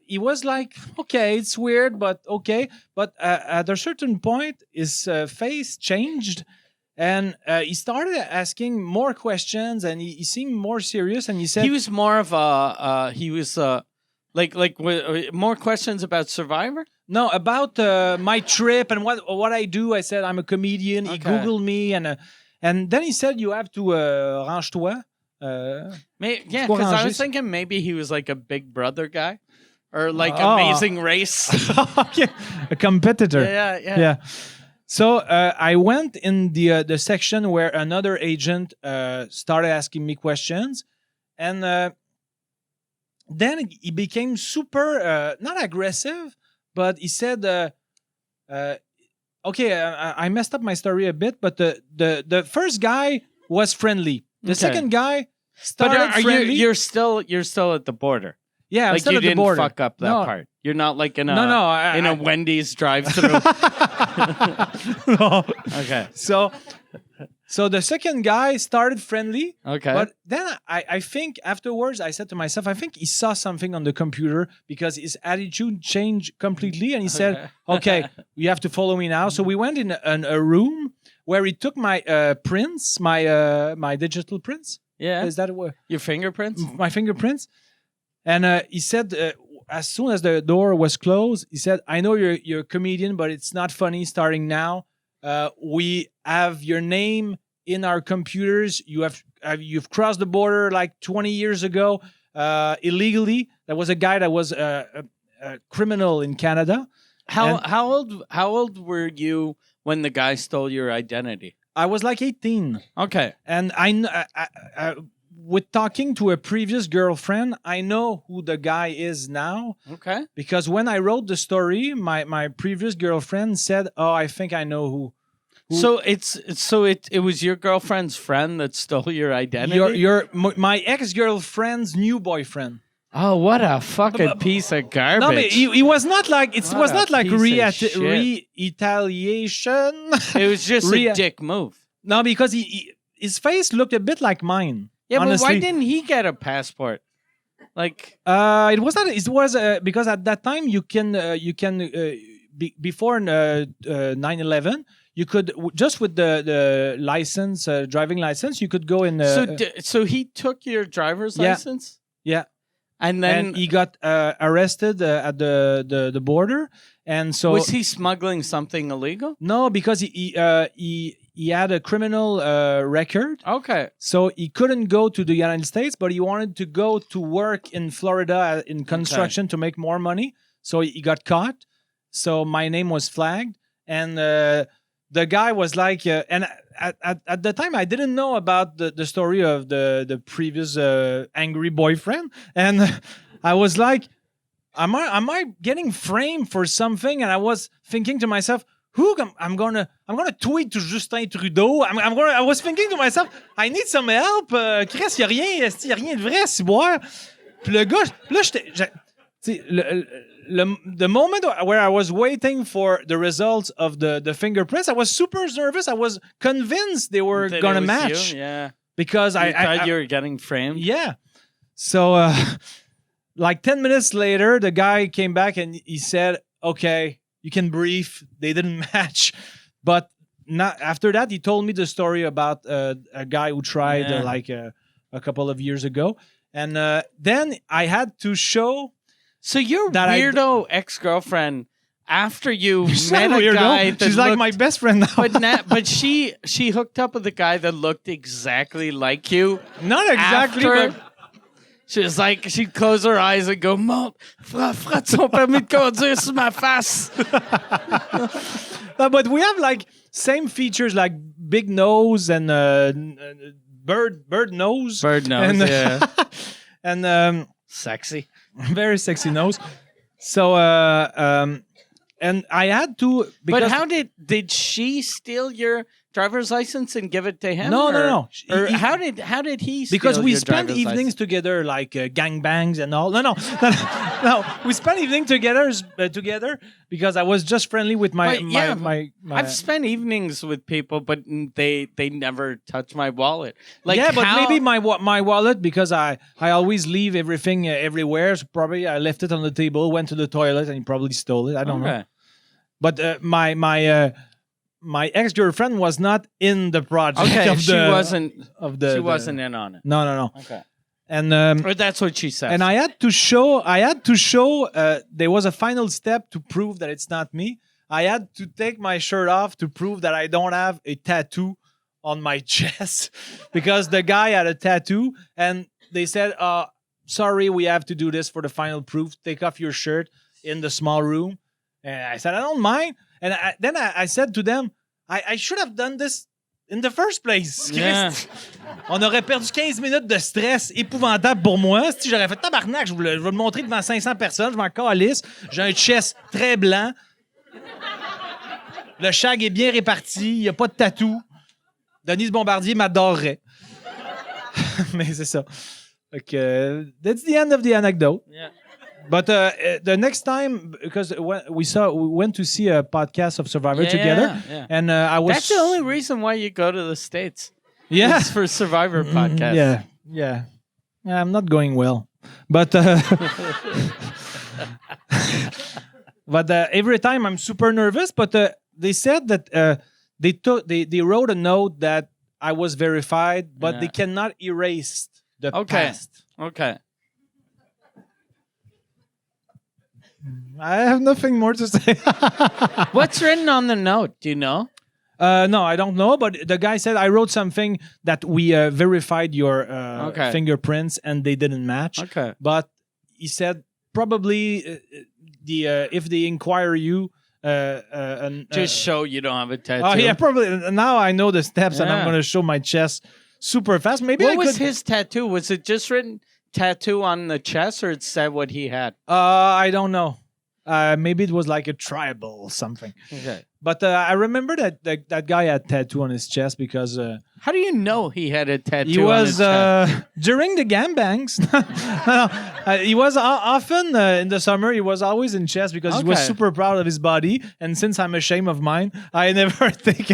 he was like, okay, it's weird, but okay. But at a certain point, his face changed, and he started asking more questions, and he seemed more serious. And he said he was more of a more questions about Survivor. No, about my trip and what I do. I said I'm a comedian. He Googled me, and then he said you have to range-toi. Because I was thinking maybe he was like a Big Brother guy, or like Amazing Race. A competitor. Yeah. So I went in the section where another agent started asking me questions, and then he became super not aggressive, but he said, "Okay, I messed up my story a bit, but the first guy was friendly. The second guy started friendly. You're still at the border. Yeah, I'm like still you at the didn't border. fuck up that part. You're not like in a a Wendy's drive-through. No. Okay. So the second guy started friendly. Okay. But then I think afterwards I said to myself, I think he saw something on the computer because his attitude changed completely, and he said, "Okay, you have to follow me now." So we went in a room where he took my prints, my digital prints. Yeah. Is that what? Your fingerprints? My fingerprints. And he said, as soon as the door was closed, he said, "I know you're a comedian, but it's not funny starting now. We have your name in our computers. You've crossed the border like 20 years ago illegally. There was a guy that was a criminal in Canada." How old were you when the guy stole your identity? I was like 18. Okay. And I with talking to a previous girlfriend, I know who the guy is now. Okay. Because when I wrote the story, my previous girlfriend said, "Oh, I think I know who." So it was your girlfriend's friend that stole your identity? My ex-girlfriend's new boyfriend. Oh, what a fucking piece of garbage! No, but he was not like was not like retaliation. It was just a dick move. No, because his face looked a bit like mine. Yeah, honestly. But why didn't he get a passport? Like, it was not. It was because at that time you can before 9/11 you could just with the license, driving license, you could go in. So he took your driver's license. Yeah. And then he got arrested at the border, and so was he smuggling something illegal? No, because he had a criminal record. Okay, so he couldn't go to the United States, but he wanted to go to work in Florida in construction to make more money. So he got caught. So my name was flagged, and the guy was like, and at the time I didn't know about the story of the previous angry boyfriend, and I was like, am I getting framed for something? And I was thinking to myself, I'm gonna tweet to Justin Trudeau. I was thinking to myself, I need some help. Chris, y a rien de vrai, si boire. Puis le gars, là the moment where I was waiting for the results of the fingerprints, I was super nervous. I was convinced they were gonna match. You? Yeah, because I thought you were getting framed. Yeah. So, like 10 minutes later, the guy came back and he said, "Okay, you can breathe. They didn't match." But not after that, he told me the story about a guy who tried a couple of years ago, and then I had to show. So your weirdo ex-girlfriend, after you met a guy that she's like my best friend now. but she hooked up with a guy that looked exactly like you. Not exactly, but she was like, she'd close her eyes and go, "Monte, frotte son permis de conduire sur ma face." But we have like same features, like big nose and bird nose. Bird nose, yeah. And sexy. Very sexy nose. So, and I had to. But how did she steal your driver's license and give it to him? No. Or how did he steal because we your spent driver's evenings license? together, like gangbangs and all. No. We spent evening together because I was just friendly with my I've spent evenings with people, but they never touch my wallet. Like, yeah, but maybe my wallet, because I always leave everything everywhere. So probably I left it on the table, went to the toilet, and he probably stole it. I don't know. But my ex-girlfriend was not in the project. Okay, she wasn't in on it. No. Okay. And or that's what she said. and I had to show there was a final step to prove that it's not me. I had to take my shirt off to prove that I don't have a tattoo on my chest, because the guy had a tattoo, and they said, sorry, we have to do this for the final proof. Take off your shirt in the small room. And I said, I don't mind. And then I said to them, I should have done this in the first place. Yeah. On aurait perdu 15 minutes de stress épouvantable pour moi. Si j'aurais fait tabarnak, je vais le montrer devant 500 personnes, je m'en calisse. J'ai un chest très blanc. Le shag est bien réparti, il n'y a pas de tatou. Denise Bombardier m'adorerait. Mais c'est ça. Donc, that's the end of the anecdote. Yeah. But the next time, because we went to see a podcast of Survivor together, and I was. That's the only reason why you go to the States. Yeah, it's for Survivor podcast. Yeah. I'm not going well, but but every time I'm super nervous. But they said that they wrote a note that I was verified, but they cannot erase the past. Okay. I have nothing more to say. What's written on the note? Do you know? No, I don't know. But the guy said I wrote something that we verified your fingerprints and they didn't match. Okay. But he said probably if they inquire you, just show you don't have a tattoo. Oh yeah, probably. Now I know the steps, and I'm going to show my chest super fast. Maybe what was his tattoo? Was it just written tattoo on the chest, or it said what he had? I don't know. Maybe it was like a tribal or something. Okay. But I remember that guy had tattoo on his chest because... How do you know he had a tattoo he was, on his chest? During the gangbangs. He was often, in the summer, he was always in chest because he was super proud of his body. And since I'm ashamed of mine, I never think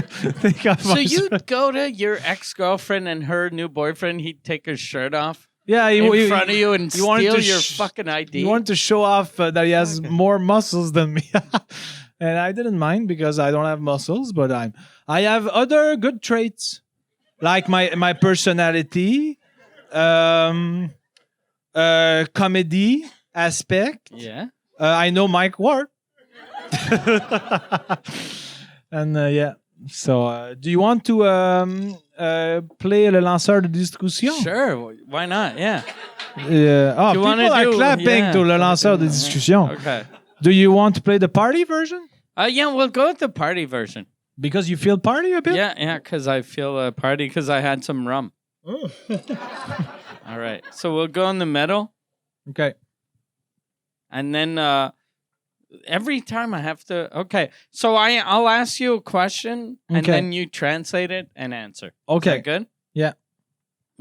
of So you'd go to your ex-girlfriend and her new boyfriend, he'd take his shirt off? Yeah, in front of you and steal your fucking ID. He wanted to show off that he has more muscles than me. And I didn't mind because I don't have muscles, but I have other good traits, like my personality, comedy aspect. Yeah. I know Mike Ward. And yeah. So, do you want to play le lanceur de discussion? Sure, why not? Yeah. People are clapping to le lanceur de discussion. Okay. Do you want to play the party version? Yeah, we'll go with the party version. Because you feel party a bit? Yeah, because I feel a party because I had some rum. Oh. All right, so we'll go in the middle. Okay. And then every time I have to... Okay, so I'll ask you a question, and then you translate it and answer. Okay. Is that good? Yeah.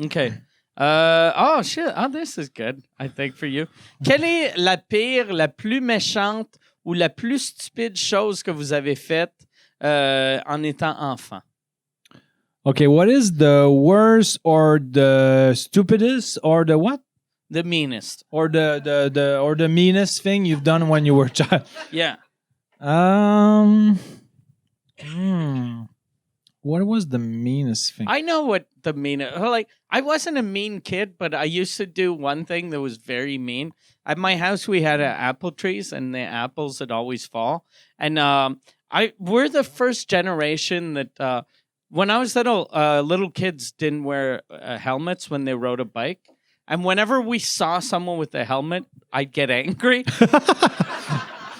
Okay. Oh, shit. Oh, this is good, I think, for you. Quelle est la pire, la plus méchante ou la plus stupide chose que vous avez faite en étant enfant? Okay, what is the worst or the stupidest or the what? The meanest. Or the meanest thing you've done when you were a child? Yeah. What was the meanest thing? I know what the meanest... Like, I wasn't a mean kid, but I used to do one thing that was very mean. At my house, we had apple trees, and the apples would always fall. And we're the first generation that... when I was little kids didn't wear helmets when they rode a bike. And whenever we saw someone with a helmet, I'd get angry.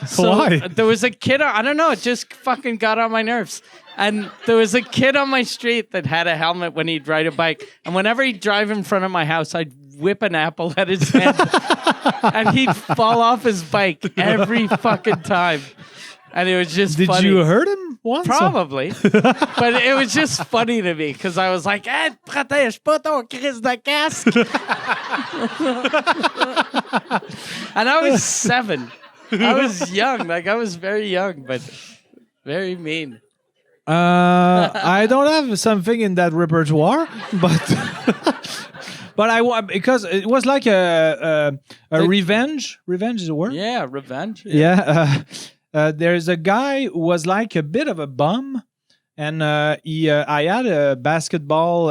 So why? There was a kid, I don't know, it just fucking got on my nerves. And there was a kid on my street that had a helmet when he'd ride a bike. And whenever he'd drive in front of my house, I'd whip an apple at his head. And he'd fall off his bike every fucking time. And it was just Did funny. you hurt him once? Probably. But it was just funny to me because I was like, hey, protège pas ton crise de casque. And I was 7. I was young. Like, I was very young, but very mean. I don't have something in that repertoire, but but because it was like a revenge. Revenge is a word. Yeah, revenge. Yeah. There's a guy who was like a bit of a bum, and I had a basketball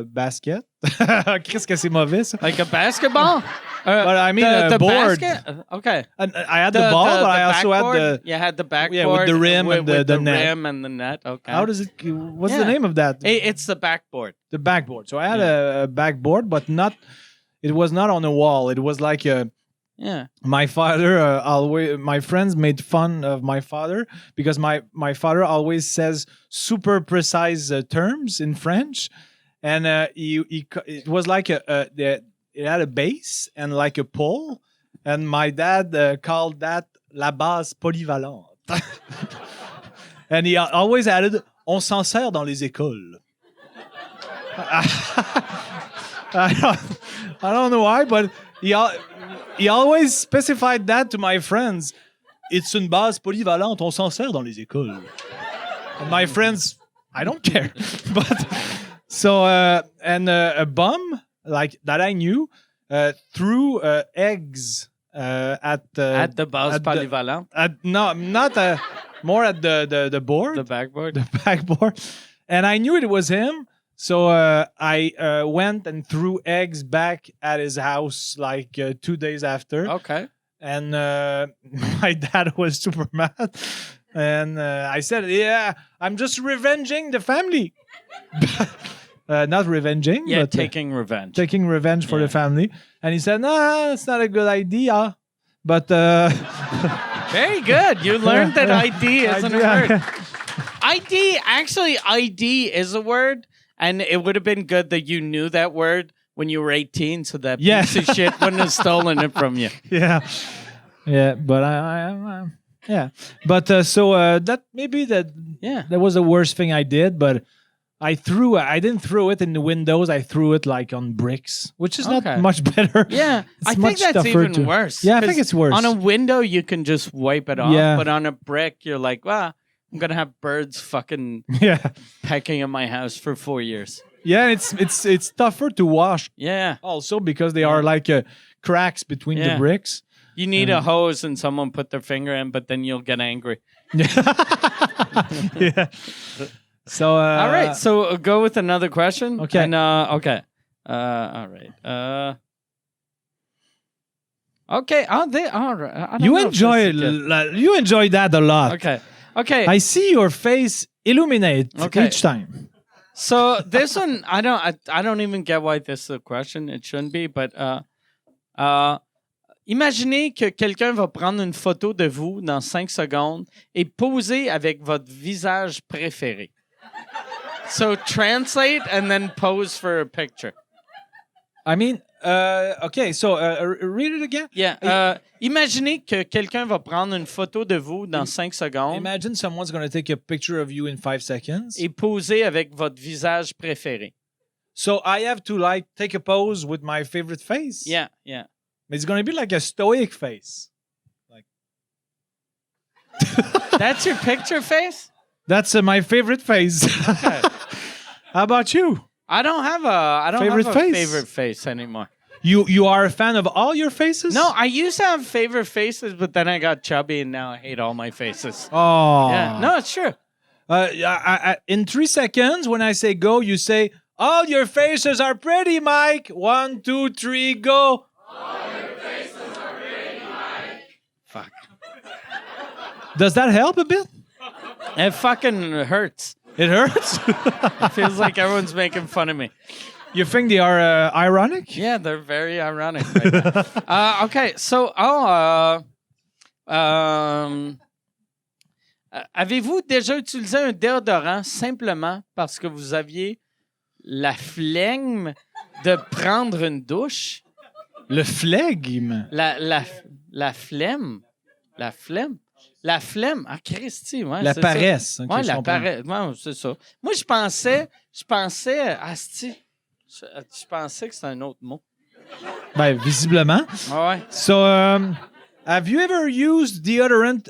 basket. Qu'est-ce que c'est mauvais ça? Like a basketball? But I mean the board. basket? Okay. And I had the ball, but I also backboard? had the. You had the backboard. Yeah, with the rim and with the net. rim and the net. Okay. How does it? What's Yeah. the name of that? It's the backboard. The backboard. So I had a backboard, but not. It was not on a wall. It was like a. Yeah. My father always. My friends made fun of my father because my father always says super precise terms in French, and it was like it had a base and like a pole, and my dad called that la base polyvalente. And he always added, on s'en sert dans les écoles. I don't know why, but he always specified that to my friends. It's une base polyvalente, on s'en sert dans les écoles. And my friends, I don't care. But so, and a bum like that I knew threw eggs at the base polyvalent. No, not more at the board. The backboard. The backboard. And I knew it was him. So I went and threw eggs back at his house like 2 days after. Okay. And my dad was super mad. And I said, yeah, I'm just revenging the family. Not revenging, Yeah, but taking revenge. taking revenge for the family. And he said, nah, that's not a good idea. But Very good. You learned that ID isn't a word. ID is a word. And it would have been good that you knew that word when you were 18 so that piece of shit wouldn't have stolen it from you. Yeah. Yeah, but I yeah. But so that maybe that was the worst thing I did, but I didn't throw it in the windows. I threw it like on bricks, which is not much better. Yeah, It's I much think that's tougher even worse. Yeah, I think it's worse. On a window, you can just wipe it off. Yeah. But on a brick, you're like, well, I'm going to have birds fucking pecking at my house for 4 years. Yeah, it's tougher to wash. Yeah. Also because they are like cracks between the bricks. You need a hose and someone put their finger in, but then you'll get angry. Yeah. So all right, so go with another question. Okay. And, okay. All right. Okay. All right. I don't you know if enjoy this is good. you enjoy that a lot. Okay. I see your face illuminate Okay. each time. So this one, I don't even get why this is a question. It shouldn't be, but imaginez que quelqu'un va prendre une photo de vous dans 5 secondes et poser avec votre visage préféré. So translate and then pose for a picture. I mean, okay, so read it again. Yeah. Imaginez que quelqu'un va prendre une photo de vous dans 5 secondes Imagine someone's going to take a picture of you in 5 seconds. et poser avec votre visage préféré. So I have to like take a pose with my favorite face. Yeah. It's going to be like a stoic face. Like That's your picture face? that's my favorite face. Okay. How about you? I don't have a favorite face anymore. You are a fan of all your faces? No, I used to have favorite faces, but then I got chubby, and now I hate all my faces. Oh. Yeah, no, it's true. In 3 seconds, when I say go, you say, all your faces are pretty, Mike. 1, 2, 3, go. All your faces are pretty, Mike. Fuck. Does that help a bit? It fucking hurts. It hurts? It feels like everyone's making fun of me. You think they are ironic? Yeah, they're very ironic right now. Okay, so, avez-vous déjà utilisé un déodorant simplement parce que vous aviez la flemme de prendre une douche? Le flegme. La flemme? La flemme? La flemme. Ah, Christy, ouais. La c'est paresse. Ça. Ok, Ouais, je la comprends. paresse. Ouais, c'est ça. Moi, je pensais, asti. Je pensais que c'était un autre mot. Ben, visiblement. Ah ouais. So, have you ever used deodorant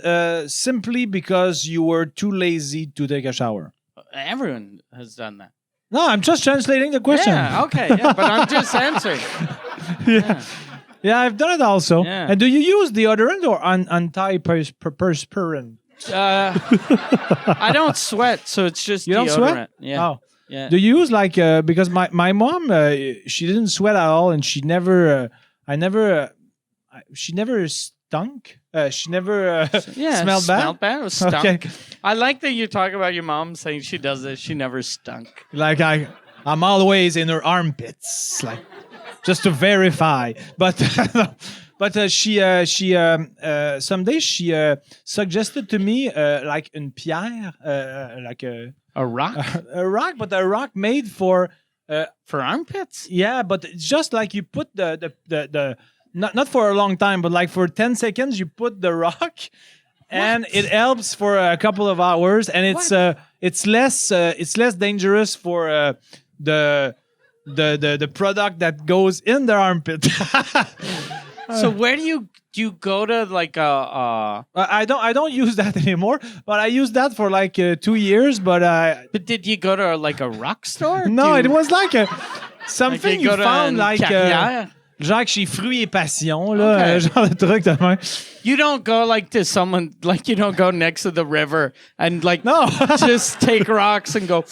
simply because you were too lazy to take a shower? Everyone has done that. No, I'm just translating the question. Yeah, okay, yeah, but I'm just answering. Yeah, I've done it also. Yeah. And do you use deodorant or antiperspirant? I don't sweat, so it's just You don't deodorant. sweat? Yeah. Oh. Yeah. Do you use like because my mom she didn't sweat at all and she never she never stunk. She never smelled bad. Smelled bad or stunk. Okay. I like that you talk about your mom saying she does this. She never stunk. Like I'm always in her armpits, like just to verify. But she someday she suggested to me like une pierre, like A rock a rock, but a rock made for armpits. yeah, but it's just like you put the not for a long time, but like for 10 seconds you put the rock. And it helps for a couple of hours, and it's less dangerous for the product that goes in the armpit. So where do you go to like a? I don't use that anymore, but I used that for like 2 years. But did you go to like a rock store? no, it was like something you go to found une like carrière? genre chez Fruits et Passions là, Okay. genre de truc de même. You don't go like to someone like you don't go next to the river and like No. just take rocks and go.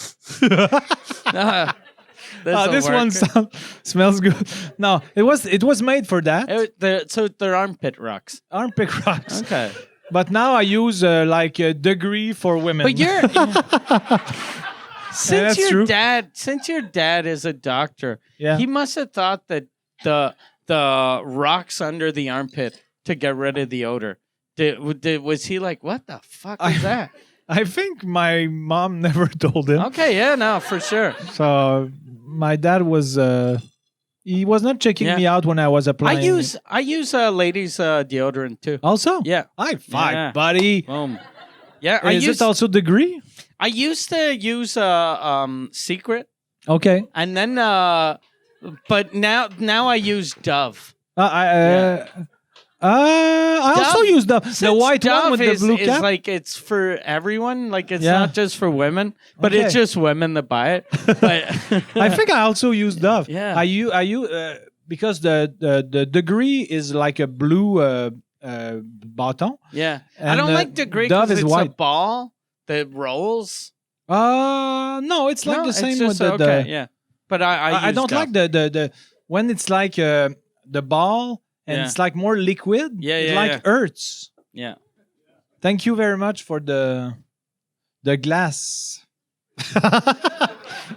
This one smells good. No, it was made for that. So they're armpit rocks. Armpit rocks. Okay. But now I use like a degree for women. But you're since that's your true. dad is a doctor, Yeah. he must have thought that the rocks under the armpit to get rid of the odor. Was he like, what the fuck is that? I think my mom never told him. Okay, yeah, no, for sure. So my dad was he was not checking Yeah. me out when I was applying. I use ladies deodorant too. Also. Yeah. High five, Yeah. buddy. Boom. Yeah, Is it also degree? I used to use Secret, Okay. and then but now I use Dove. I also Dove- use the Since white Dove one with the is, blue is cap. like it's for everyone. Like it's Yeah. not just for women, but Okay. it's just women that buy it. But I think I also use Dove. Yeah. I use because the degree is like a blue bâton. yeah, I And, don't like Degree Dove because is it's a white. ball that rolls. No, it's like No, the it's same just, with the. okay, yeah. But I use don't Dove. like the when it's like the ball and Yeah. it's like more liquid. Yeah, it yeah, like yeah. hurts. Yeah. Thank you very much for the glass.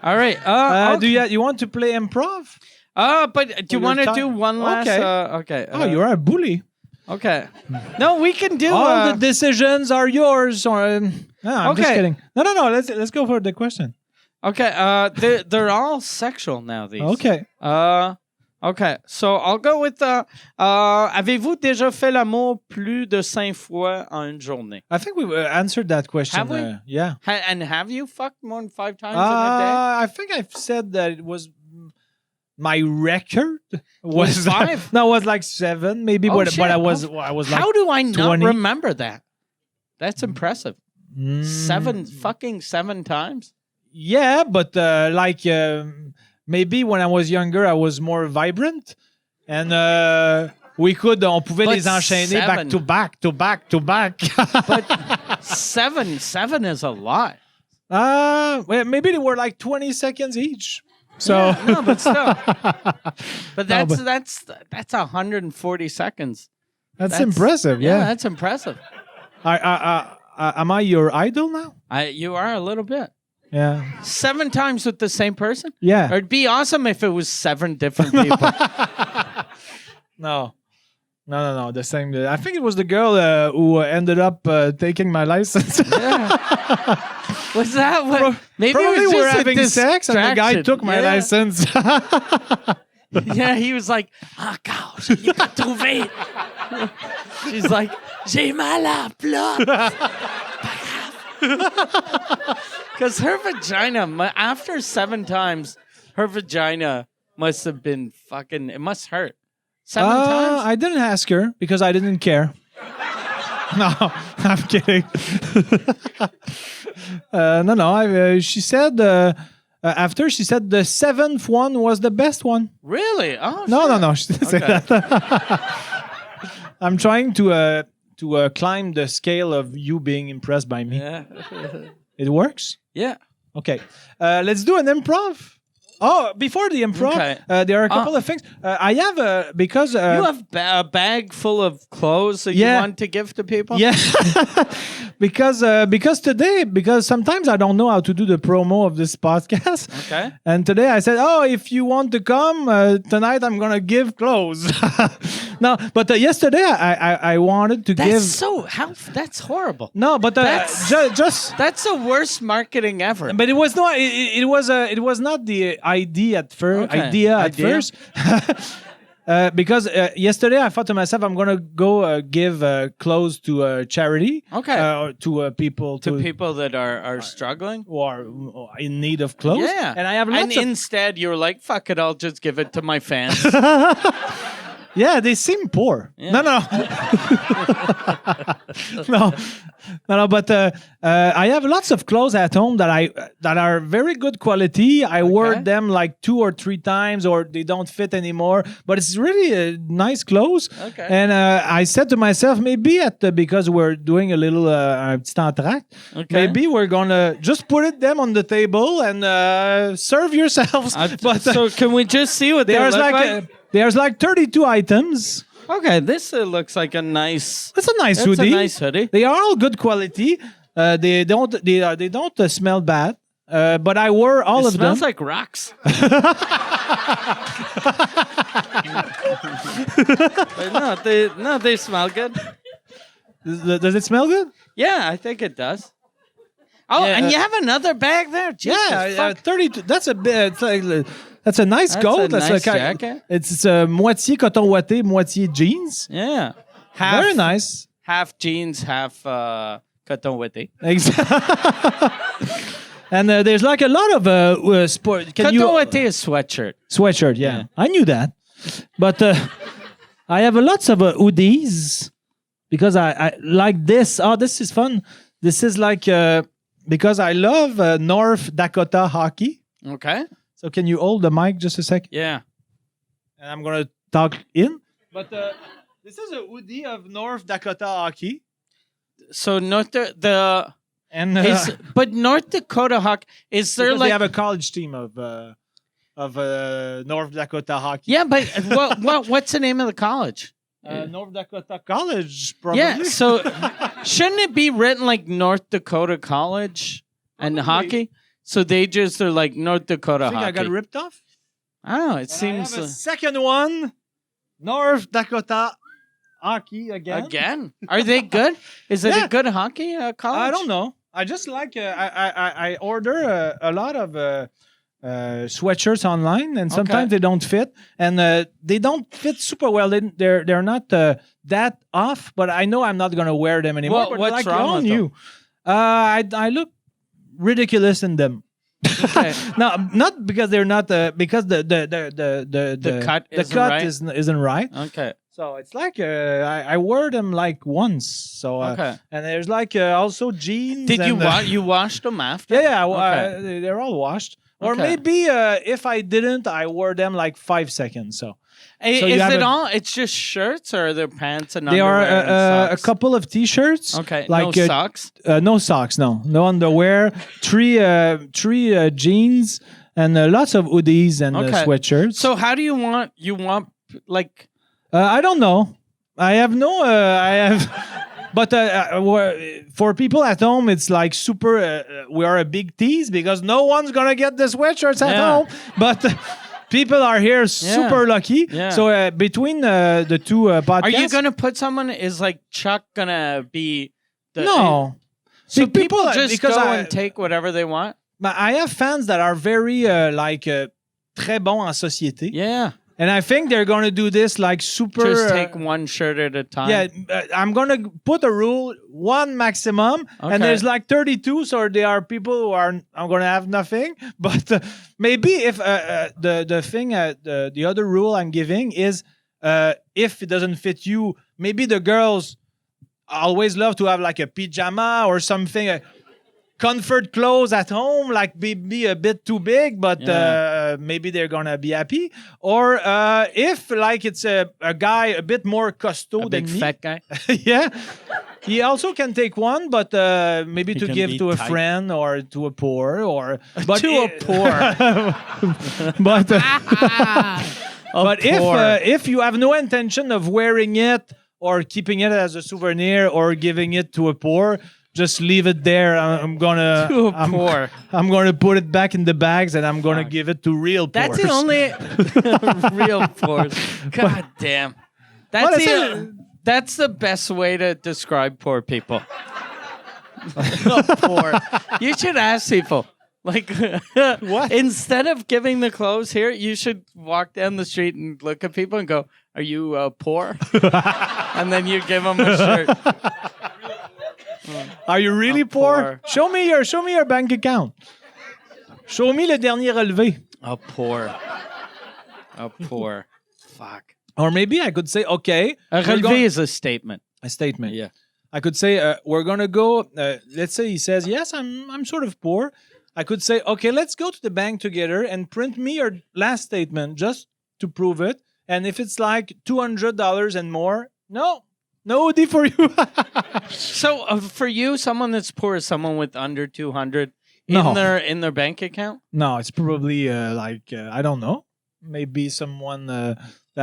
All right. Do you want to play improv? But do you your want to time? do one last? Okay. Okay. Oh, you are a bully. Okay. No, we can do. All the decisions are yours. Or no, I'm just Okay. kidding. No. Let's go for the question. Okay. They're all sexual now. These. Okay. Okay. So I'll go with. Avez-vous déjà fait l'amour plus de 5 fois en une journée? I think we've answered that question. Have we? Yeah. And have you fucked more than 5 times in a day? I think I've said that it was my record was 5? No, it was like 7 maybe. Oh, but shit. I was like How do I not 20? remember that? That's impressive. Mm, 7 times. Yeah, but maybe when I was younger, I was more vibrant, and on pouvait But les enchaîner 7. back to back to back to back. But 7 is a lot. Well, maybe they were like 20 seconds each. So Yeah, no, but still. But No, that's 140 seconds. that's impressive. Yeah, Yeah. that's impressive. Am I your idol now? You are a little bit. Yeah. 7 times with the same person? Yeah. Or it'd be awesome if it was 7 different people. No. The same. I think it was the girl who ended up taking my license. Was that what? Maybe Probably it was we're just a having sex and the guy distraction. took my Yeah. license. Yeah, he was like, encore, je l'ai pas trouvé. She's like, j'ai mal à plat. Because her vagina, after 7 times, her vagina must have been fucking, it must hurt. 7 times? I didn't ask her because I didn't care. No, I'm kidding. No. She said, after she said the 7th one was the best one. Really? Oh, No. She didn't say that. I'm trying to climb the scale of you being impressed by me. Yeah. It works? Yeah. Okay. Let's do an improv. Oh, before the improv, Okay. there are a couple of things. I have, because... you have a bag full of clothes that you want to give to people? Yeah. because sometimes I don't know how to do the promo of this podcast. Okay. And today I said, if you want to come, tonight I'm going to give clothes. No, but yesterday I wanted to give... That's horrible. No, but That's the worst marketing ever. But it was not. It was not the idea at first. Because yesterday I thought to myself, I'm gonna go give clothes to a charity. Okay. To people to people that are struggling or in need of clothes. Yeah. And I have lots of... instead you were like, fuck it, I'll just give it to my fans. Yeah, they seem poor. Yeah. No. No, but I have lots of clothes at home that are very good quality. I wore them like 2 or 3 times, or they don't fit anymore. But it's really nice clothes. Okay. And I said to myself, maybe because we're doing a little petit entracte, maybe we're gonna just put them on the table and serve yourselves. So can we just see what they look like? There's like 32 items. Okay, this looks like a nice. It's a nice hoodie. It's a nice hoodie. They are all good quality. They don't smell bad. But I wore all of them. It smells like rocks. No, they smell good. Does it smell good? Yeah, I think it does. Oh, yeah, and you have another bag there? Jesus, 32. That's a bit. That's a nice coat. That's a nice jacket. It's moitié coton ouaté, moitié jeans. Yeah. Very nice. Half jeans, half coton ouaté. Exactly. And there's like a lot of sport. Coton ouaté is sweatshirt. Sweatshirt, yeah. I knew that. But I have lots of hoodies because I like this. Oh, this is fun. This is like because I love North Dakota hockey. Okay. So can you hold the mic just a sec? Yeah. And I'm going to talk in. But this is a hoodie of North Dakota hockey. So North Dakota hockey, is there because like... they have a college team of North Dakota hockey. Yeah, but what's the name of the college? North Dakota College, probably. Yeah, so shouldn't it be written like North Dakota College and hockey? So they're like North Dakota hockey. I got ripped off? I don't know. It seems... I have a second one. North Dakota hockey again. Again? Are they good? Is it a good hockey college? I don't know. I just like... I order a lot of sweatshirts online, and sometimes they don't fit. And they don't fit super well. They're not that off, but I know I'm not going to wear them anymore. What's like wrong with you? I look ridiculous in them. Okay. No, not because they're not because the cut isn't right. Okay. So it's like I wore them like once. So and there's like also jeans. Did you wash them after? Yeah. They're all washed. Or maybe if I didn't, I wore them like 5 seconds. So is it all? It's just shirts, or are there pants and underwear? There are and socks? a couple of t-shirts. Okay. Like, no socks. No socks. No underwear. Three jeans and lots of hoodies and sweatshirts. So how do you want like? I don't know. I have no. But for people at home, it's like super. We are a big tease because no one's gonna get the sweatshirts at home. But people are here super lucky. Yeah. So between the two podcasts, are you gonna put someone? Is like Chuck gonna be? No. So people just go and take whatever they want. I have fans that are very très bons en société. Yeah. And I think they're going to do this like super... Just take one shirt at a time. Yeah, I'm going to put a rule, one maximum, and there's like 32, so there are people who I'm going to have nothing. But maybe if the other rule I'm giving is if it doesn't fit you, maybe the girls always love to have like a pajama or something, comfort clothes at home, like be a bit too big, but maybe they're gonna be happy. Or if like it's a guy a bit more costaud than me, fat guy. yeah, he also can take one, but maybe to give to a tight. friend or to a poor or but To a poor. but But if you have no intention of wearing it or keeping it as a souvenir or giving it to a poor, just leave it there. I'm gonna put it back in the bags and I'm gonna give it to real poor. That's the only real poor. God damn. That's the best way to describe poor people. Poor. You should ask people. Like, What? Instead of giving the clothes here, you should walk down the street and look at people and go, "Are you poor?" And then you give them a shirt. Are you really poor? Show me your bank account. Show me le dernier relevé. A poor. Fuck. Or maybe I could say, okay, A relevé is a statement. a statement. Yeah. I could say we're gonna go. Let's say he says, yes, I'm sort of poor. I could say, okay, let's go to the bank together and print me your last statement just to prove it. And if it's like $200 and more, no hoodie for you. So for you, someone that's poor is someone with under 200 No. in their bank account? No, it's probably I don't know, maybe someone that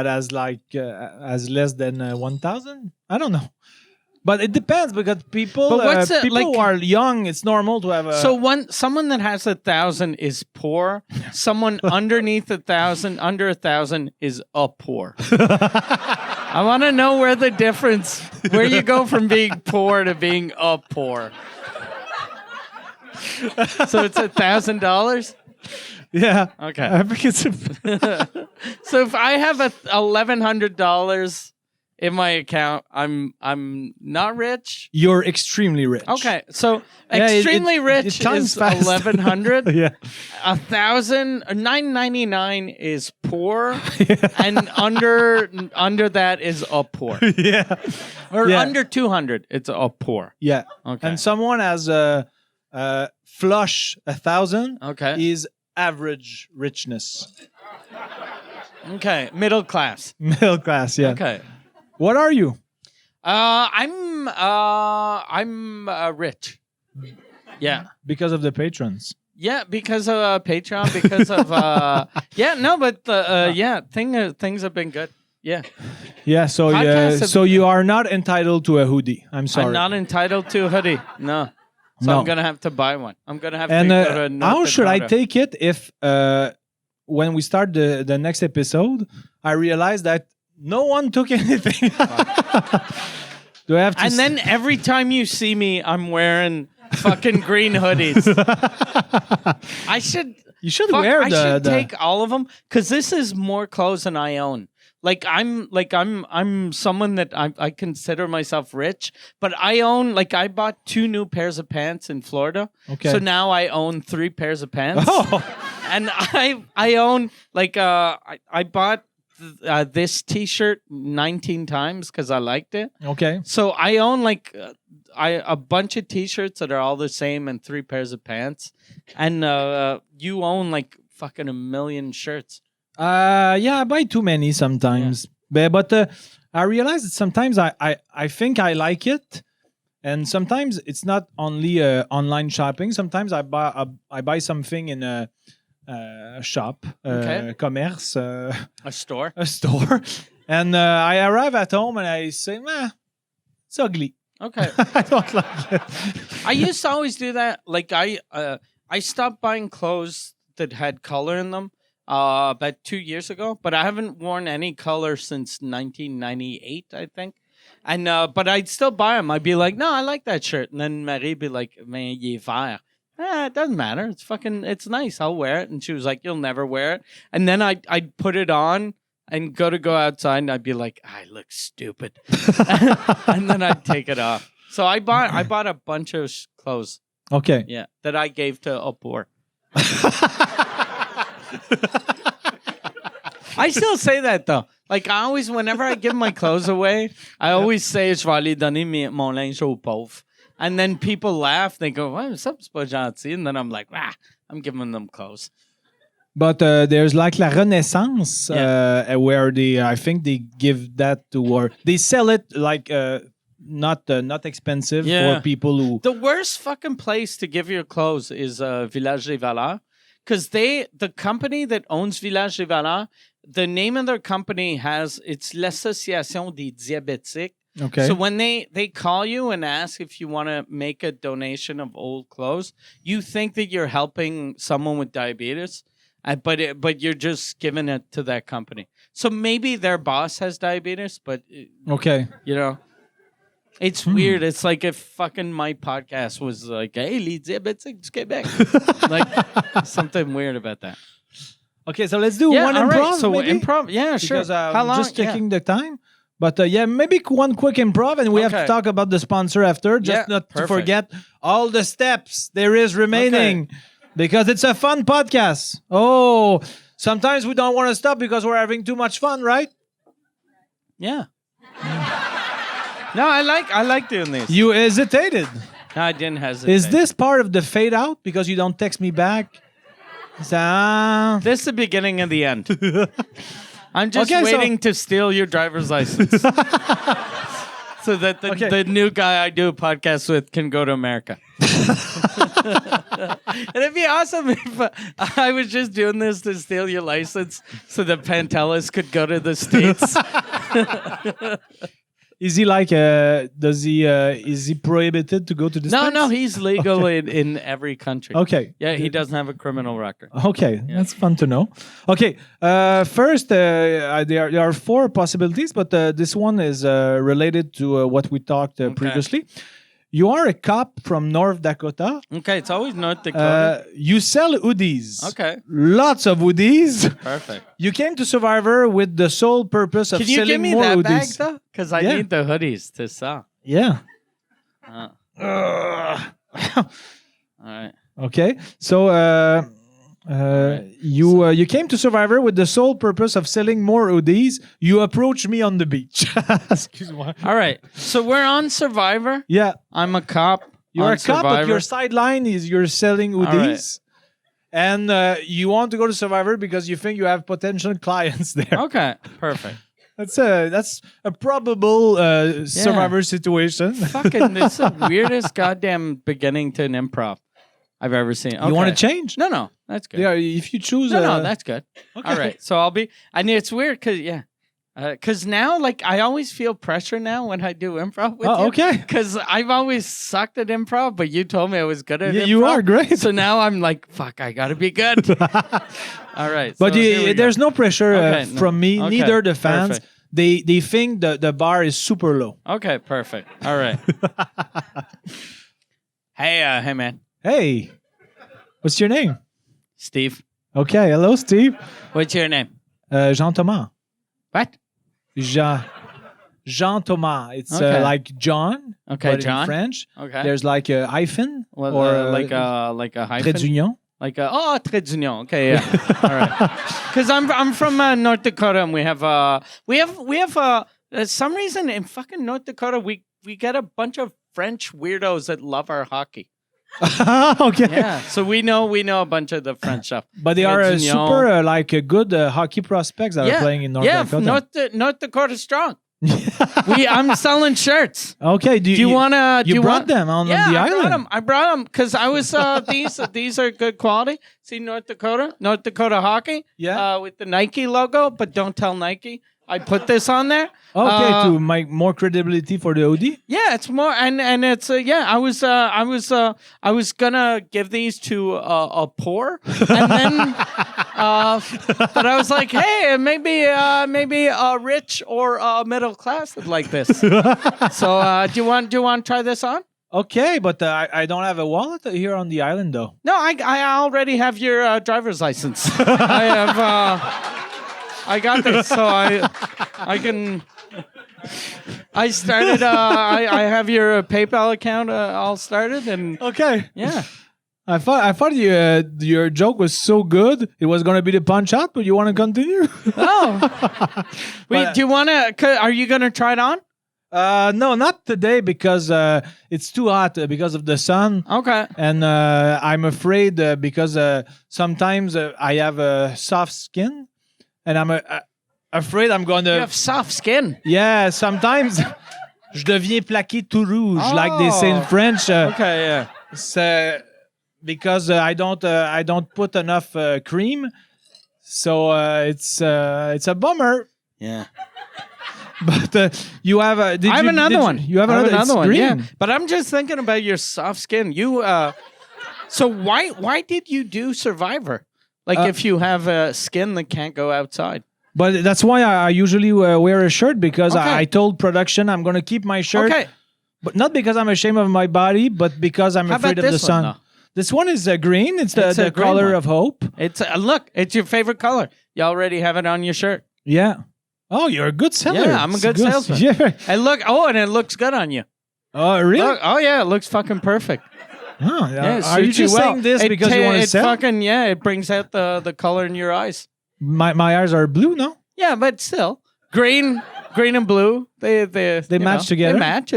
has has less than 1,000. I don't know, but it depends because people who are young, it's normal to have a. So someone that has 1,000 is poor. Someone underneath 1,000, under 1,000 is a poor. I want to know where you go from being poor to being a poor. So it's $1,000. Yeah. Okay. I think it's. So if I have $1,100 in my account, I'm not rich. You're extremely rich. Okay, so extremely rich it times is fast. 1,100. Yeah. 999 is poor, and under that is a poor. Yeah. Or Yeah. under 200, it's a poor. Yeah. Okay. And someone has flush 1,000 Okay. is average richness. Okay, middle class. Middle class. Yeah. Okay. What are you? I'm rich. Yeah. Because of the patrons. Yeah, because of Patreon, because of things have been good. Yeah. Yeah. So Podcasts have- you are not entitled to a hoodie. I'm sorry. I'm not entitled to a hoodie. No. So No. I'm gonna have to buy one. I'm gonna have And to go to North how should I Dakota. take it if when we start the next episode, I realize that no one took anything? Do I have to? And then every time you see me, I'm wearing fucking green hoodies. I should. you should Fuck, wear I should the take all of them because this is more clothes than I own. I'm someone that I consider myself rich, but I bought 2 new pairs of pants in Florida. Okay. So now I own 3 pairs of pants. Oh. And I own I bought this T-shirt 19 times because I liked it. Okay. So I own a bunch of T-shirts that are all the same and 3 pairs of pants. And you own fucking a million shirts. Yeah, I buy too many sometimes. But I realize that sometimes I think I like it, and sometimes it's not only online shopping. Sometimes I buy something in a shop, commerce, A store. a store, and I arrive at home and I say, it's ugly. Okay. I don't like it. I used to always do that. I stopped buying clothes that had color in them about 2 years ago, but I haven't worn any color since 1998, I think. And but I'd still buy them. I'd be like, no, I like that shirt, and then Marie'd be like, man, il est vert. It doesn't matter. It's nice. I'll wear it. And she was like, you'll never wear it. And then I'd put it on and go outside, and I'd be like, I look stupid, and then I'd take it off. So I bought a bunch of clothes. Okay. Yeah, that I gave to a poor. I still say that though. Like I always, whenever I give my clothes away, I always say, "Je vais aller donner mon linge aux pauvres." And then people laugh. They go, "Well, something's pas gentil." And then I'm like, I'm giving them clothes. But there's like La Renaissance, where I think they give that to, or they sell it like not expensive for people who. The worst fucking place to give your clothes is Village des Valeurs, because the company that owns Village des Valeurs, the name of their company it's l'Association des Diabétiques. Okay. So when they call you and ask if you want to make a donation of old clothes, you think that you're helping someone with diabetes, but you're just giving it to that company. So maybe their boss has diabetes, but okay, it's weird. It's like if fucking my podcast was like, "Hey, les diabétiques du Québec," like something weird about that. Okay, so let's do one improv. Right. So maybe? improv, yeah, sure. Because How long? just taking the time. But maybe one quick improv, and we have to talk about the sponsor after, just not to forget all the steps there is remaining, because it's a fun podcast. Oh, sometimes we don't want to stop because we're having too much fun, right? Yeah. No, I like doing this. You hesitated. No, I didn't hesitate. Is this part of the fade out because you don't text me back? This is the beginning of the end. I'm just waiting to steal your driver's license so that the new guy I do a podcast with can go to America. And it'd be awesome if I was just doing this to steal your license so that Pantelis could go to the States. Is he like, is he prohibited to go to the States? No, he's legal in every country. Okay. Yeah, he doesn't have a criminal record. Okay, that's fun to know. Okay, first, there are 4 possibilities, but this one is related to what we talked previously. You are a cop from North Dakota. Okay, it's always North Dakota. You sell hoodies. Okay. Lots of hoodies. Perfect. You came to Survivor with the sole purpose of selling more hoodies. Can you give me that bag, though? Because I need the hoodies to sell. Yeah. All right. Okay, so you came to Survivor with the sole purpose of selling more hoodies. You approached me on the beach. Excuse me. All right, so we're on Survivor. Yeah, I'm a cop. You're a cop, but your sideline is you're selling hoodies, and you want to go to Survivor because you think you have potential clients there. Okay, perfect. That's a probable Survivor situation. Fucking, it's the weirdest goddamn beginning to an improv I've ever seen. Okay. You want to change? No, that's good. Yeah, if you choose. No, that's good. Okay. All right, so I'll be. And it's weird because now, like, I always feel pressure now when I do improv with you. Okay. Because I've always sucked at improv, but you told me I was good at improv. You are great. So now I'm like, fuck, I gotta be good. All right. But there's no pressure from me, Okay, neither the fans. perfect. They think the bar is super low. Okay, perfect. All right. Hey, man. Hey, what's your name? Steve. Okay, hello, Steve. What's your name? Jean Thomas. What? Jean Thomas. It's like John. Okay, but John. in French. Okay. There's like a hyphen or like a hyphen. Trait d'union. Like trait d'union. Okay, yeah. All right. Because I'm from North Dakota, and we have some reason in fucking North Dakota we get a bunch of French weirdos that love our hockey. Okay. Yeah. So we know a bunch of the French stuff. But they are super good hockey prospects that are playing in North Dakota. Yeah, North Dakota strong. I'm selling shirts. Okay. Do you want to? You brought them on the island. I brought them because I was these are good quality. See North Dakota hockey. Yeah. With the Nike logo, but don't tell Nike. I put this on there. Okay, to make more credibility for the hoodie. Yeah, it's more and it's I was gonna give these to a poor, and then but I was like, hey, maybe a rich or middle class would like this. So do you want to try this on? Okay, but I don't have a wallet here on the island though. No, I already have your driver's license. I have. I got this. So I can. I started. I have your PayPal account all started, and Okay. yeah. I thought your joke was so good. It was going to be the punch out, but you want to continue? Oh. Wait, do you want to? Are you gonna try it on? No, not today because it's too hot because of the sun. Okay. And I'm afraid because sometimes I have a soft skin, and I'm afraid I'm going You to. have soft skin. Yeah, sometimes je deviens plaqué tout rouge, like they say in French. Okay. Yeah. So, because I don't put enough cream, so it's a bummer. Yeah. But you have a. I have another one. You have another one. Green. Yeah. But I'm just thinking about your soft skin. So why did you do Survivor? Like if you have a skin that can't go outside. But that's why I usually wear a shirt because Okay. I told production I'm going to keep my shirt. Okay. But not because I'm ashamed of my body, but because I'm How afraid about of the this one, sun. though? This one is green. It's It's a the green color one. of hope. It's look. It's your favorite color. You already have it on your shirt. Yeah. Oh, you're a good seller. Yeah, I'm a It's good salesman. Yeah. And look. Oh, and it looks good on you. Oh, really? Look, oh yeah, it looks fucking perfect. Oh, Yeah, it are you suits you just well. saying this It because you want to it sell? Fucking yeah, it brings out the color in your eyes. My eyes are blue, no? Yeah, but still, green and blue, they you match together? They match.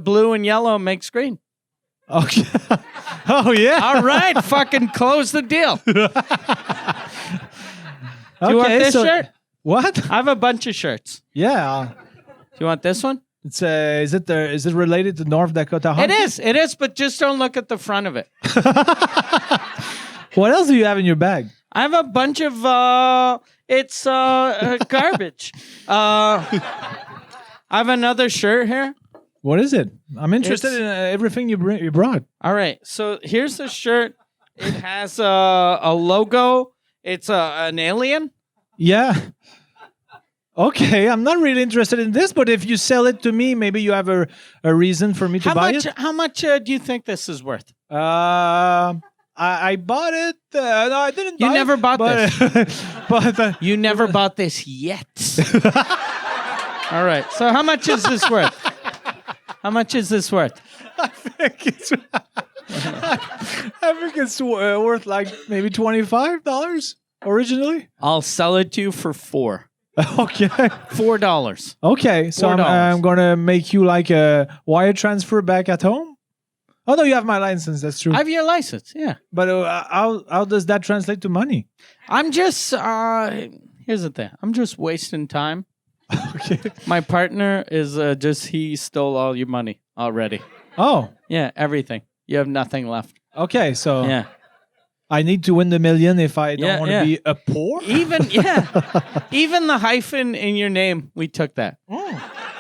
Blue and yellow makes green. Okay. Oh, yeah. All right, fucking close the deal. Do you want this shirt? What? I have a bunch of shirts. Yeah. Do you want this one? It's is it related to North Dakota It Hunting? is, but just don't look at the front of it. What else do you have in your bag? I have a bunch of it's garbage. I have another shirt here. What is it? I'm interested in everything you brought. All right, so here's the shirt. It has a logo. It's an alien. Yeah. Okay, I'm not really interested in this, but if you sell it to me, maybe you have a reason for me to buy it. How much do you think this is worth? I bought it. No, I didn't. You buy never it, bought this. But You never bought this yet. All right. So how much is this worth? How much is this worth? I think it's worth like maybe $25 originally. I'll sell it to you for $4. Okay. $4. Okay. So $4. I'm gonna make you like a wire transfer back at home. Oh no, you have my license. That's true. I have your license. Yeah. But how does that translate to money? I'm just here's the thing. I'm just wasting time. Okay. My partner is he stole all your money already. Oh. Yeah, everything. You have nothing left. Okay. So Yeah. I need to win the million if I don't Yeah, want to yeah. be a poor. Even the hyphen in your name, we took that.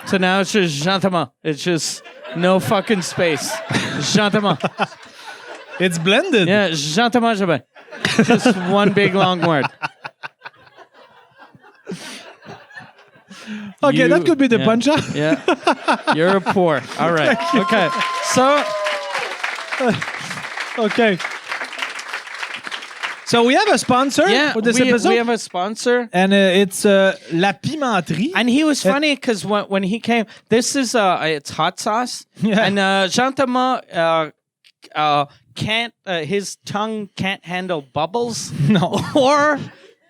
So now it's just gentleman. It's just no fucking space. Gentleman. It's blended. Yeah, gentleman. Just one big long word. Okay, that could be the yeah, punch out. Yeah. You're a poor. All right. Okay. So Okay. So we have a sponsor for this episode. we have a sponsor. And it's La Pimenterie. And he was funny because when he came, this is it's hot sauce. Yeah. And Jean-Thomas can't his tongue can't handle bubbles. No.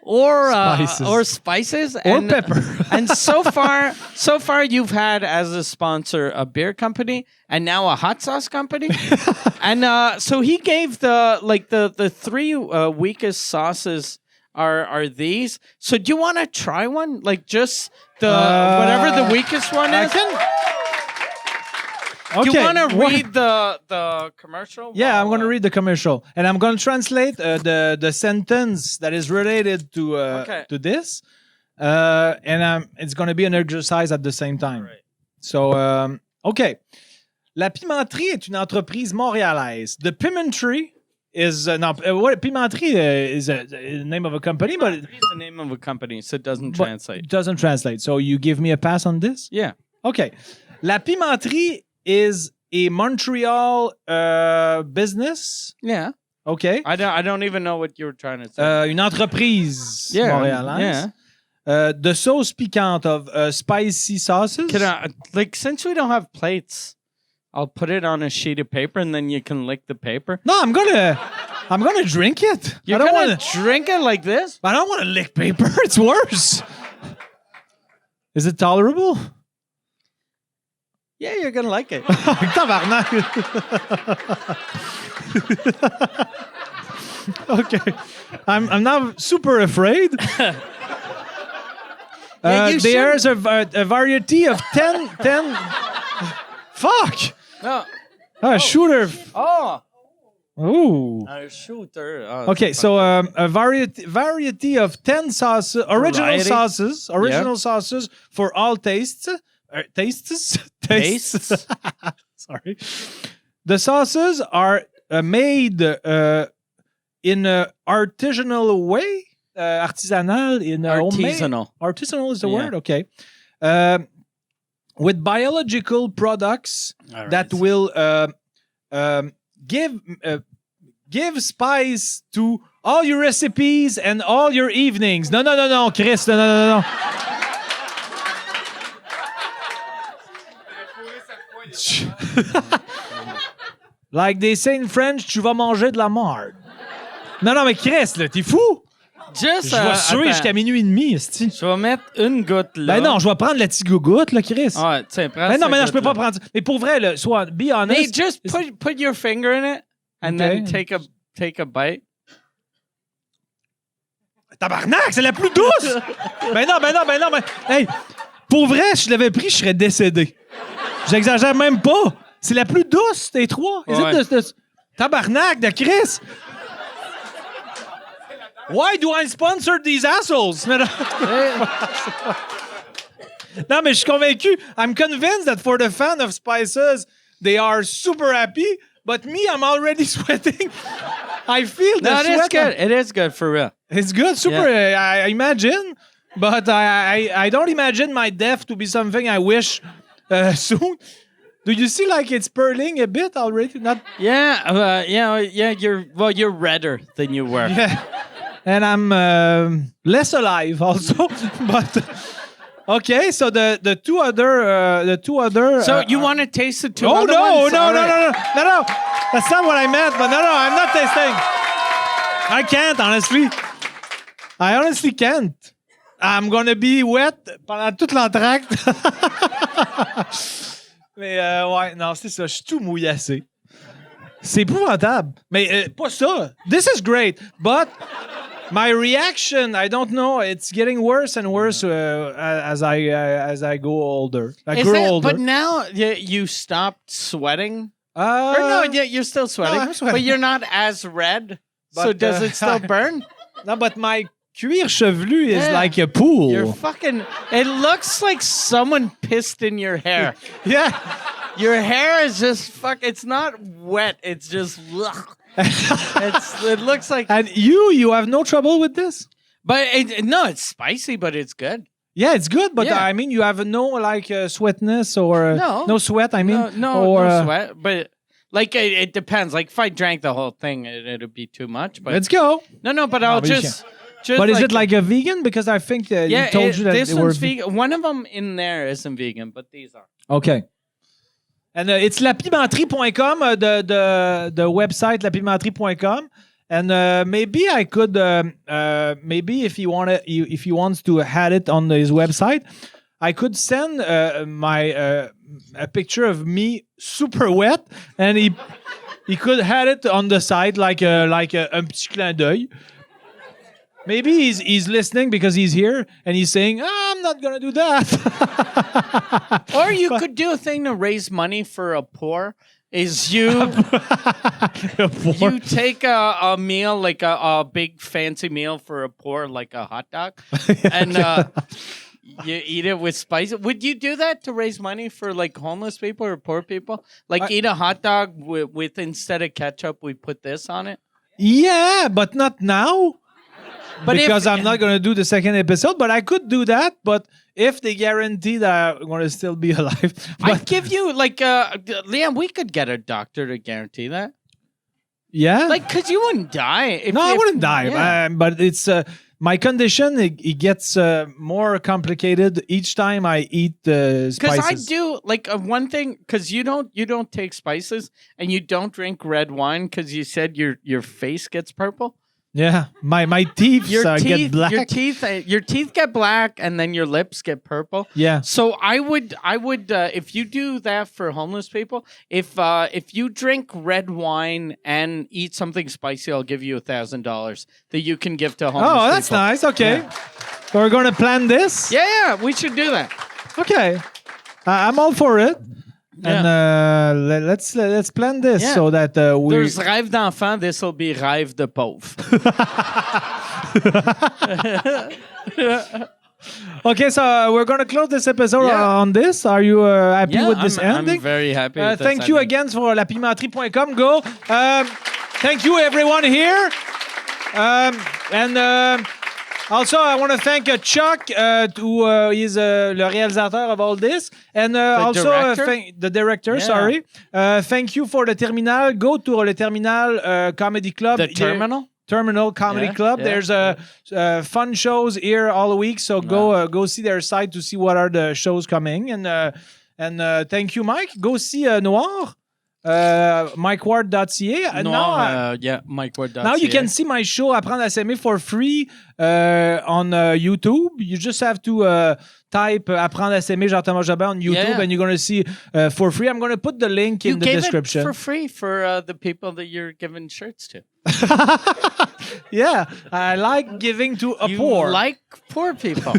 or spices Or pepper. And so far you've had as a sponsor a beer company and now a hot sauce company. And so he gave the three weakest sauces are these. So do you want to try one? Like just the whatever the weakest one is? Okay. Do you want to read the commercial? Yeah, I'm going to read the commercial. And I'm going to translate the sentence that is related to this. And it's going to be an exercise at the same time. Right. So, okay. La Pimenterie est une entreprise montréalaise. The Pimenterie is... Pimenterie is the name of a company, but It's the name of a company, so it doesn't translate. it doesn't translate. So you give me a pass on this? Yeah. Okay. La Pimenterie is a Montreal business. Yeah. Okay. I don't even know what you were trying to say. Une entreprise montréalaise. the sauce piquante of spicy sauces. Since we don't have plates, I'll put it on a sheet of paper and then you can lick the paper. No, I'm gonna drink it. You're gonna drink it like this? I don't want to lick paper. It's worse. Is it tolerable? Yeah, you're gonna like it. Tabarnak. Okay, I'm now super afraid. There's a variety of 10. Fuck. No. Shooter. Oh. Ooh. A shooter. Okay, so a variety of 10 sauces, original sauces for all tastes. Tastes. Sorry. The sauces are made in an artisanal way. Artisanal in artisanal. Artisanal is the word. Okay. With biological products that will give spice to all your recipes and all your evenings. No, Chris, no. Like they say in French, tu vas manger de la marde. Non, mais Chris, là, t'es fou? Je vais suer jusqu'à minuit et demi. Je vais mettre une goutte là. Ben non, je vais prendre la petite goutte, là, Chris. Ouais, tiens, prends non, je peux pas prendre. Mais pour vrai, là, soit, be honest. Hey, just put your finger in it and then take a bite. Tabarnak, c'est la plus douce! Ben non. Hey, pour vrai, si je l'avais pris, je serais décédé. J'exagère même pas. C'est la plus douce des trois. Tabarnak de Chris! Why do I sponsor these assholes? Non, mais je suis convaincu. I'm convinced that for the fan of spices, they are super happy. But me, I'm already sweating. I feel the sweat. It is good. It is good for real. It's good, super. Yeah. I imagine, but I don't imagine my death to be something I wish soon. Do you see like it's purling a bit already? Not. Yeah. You're redder than you were. Yeah. And I'm less alive also, but okay. So the two other. So you want to taste the two? Oh other no! ones? No! That's not what I meant. But no, I'm not tasting. I can't honestly. I honestly can't. I'm gonna be wet pendant toute l'entracte. Mais ouais, non, c'est ça. Je suis tout mouillassé. C'est épouvantable. Mais pas ça. This is great, but. My reaction, I don't know. It's getting worse and worse as I go older. I grow older. But now you stopped sweating. You're still sweating. No, I'm sweating. But you're not as red. But, so does it still burn? No, but my cuir chevelu is like a pool. You're fucking. It looks like someone pissed in your hair. Yeah. Your hair is just It's not wet. It's just. It looks like. And you have no trouble with this? But it's spicy, but it's good. Yeah, it's good, but I mean, you have no like sweatness or no sweat. I mean, no sweat. But like it depends. Like if I drank the whole thing, it'd be too much. But let's go. No, but I'll just. But is it like a vegan? Because I think you told you that this they were one's vegan. One of them in there isn't vegan, but these are. Okay. And it's lapimenterie.com, the website lapimenterie.com. And maybe I could, maybe if he wants to add it on his website, I could send a picture of me super wet, and he could add it on the site like un petit clin d'œil. Maybe he's listening because he's here and he's saying, I'm not going to do that. Or you could do a thing to raise money for a poor. Is you take a meal, like a big fancy meal for a poor, like a hot dog, and you eat it with spice. Would you do that to raise money for like homeless people or poor people? Like eat a hot dog with instead of ketchup, we put this on it? Yeah, but not now. But because I'm not going to do the second episode, but I could do that. But if they guarantee that I'm going to still be alive. I'd give you, like, Liam, we could get a doctor to guarantee that. Yeah? Like, because you wouldn't die. I wouldn't die. But it's my condition it gets more complicated each time I eat spices. Because I do like one thing. Because you don't take spices and you don't drink red wine because you said your face gets purple. Yeah, my teeth get black. Your teeth get black, and then your lips get purple. Yeah. So I would if you do that for homeless people, if you drink red wine and eat something spicy, I'll give you $1,000 that you can give to homeless people. Oh, that's nice. Okay, Yeah. So we're gonna plan this. Yeah, we should do that. Okay, I'm all for it. Yeah. And let's plan this so that we. There's rêve d'enfant. This will be rêve de pauvre. Okay, so we're going to close this episode on this. Are you happy with this ending? I'm very happy with this thank you ending. again for lapimenterie.com. Go. Thank you, everyone here. Also, I want to thank Chuck, who is le réalisateur of all this. And also, the director, sorry. Thank you for the Terminal. Go to Le Terminal Comedy Club. The Terminal? Terminal Comedy Club. There's fun shows here all week, so go see their site to see what are the shows coming. And thank you, Mike. Go see Noir. MikeWard.ca. MikeWard.ca. Now you can see my show Apprendre à s'aimer for free on YouTube. You just have to type Apprendre à s'aimer Jean-Thomas Jobin on YouTube and you're going to see for free. I'm going to put the link in the description. You gave it for free for the people that you're giving shirts to. Yeah, I like giving to a poor. You like poor people.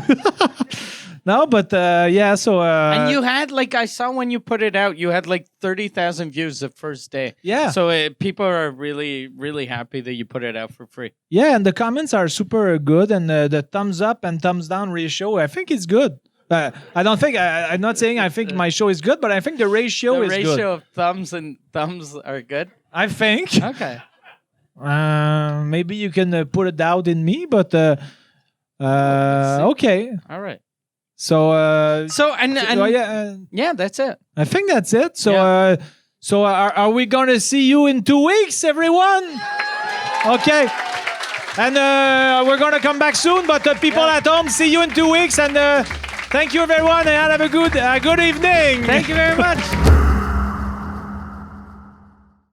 No, but so... and you had, like, I saw when you put it out, you had, like, 30,000 views the first day. Yeah. So people are really, really happy that you put it out for free. Yeah, and the comments are super good, and the thumbs up and thumbs down ratio, I think it's good. I don't think... I'm not saying I think my show is good, but I think the ratio is good. The ratio of thumbs and thumbs are good? I think. Okay. Maybe you can put a doubt in me, but... okay. All right. So that's it. I think that's it. So are we gonna see you in 2 weeks, everyone? Okay. And we're gonna come back soon. But people at home, see you in 2 weeks. And thank you, everyone, and have a good evening. Thank you very much.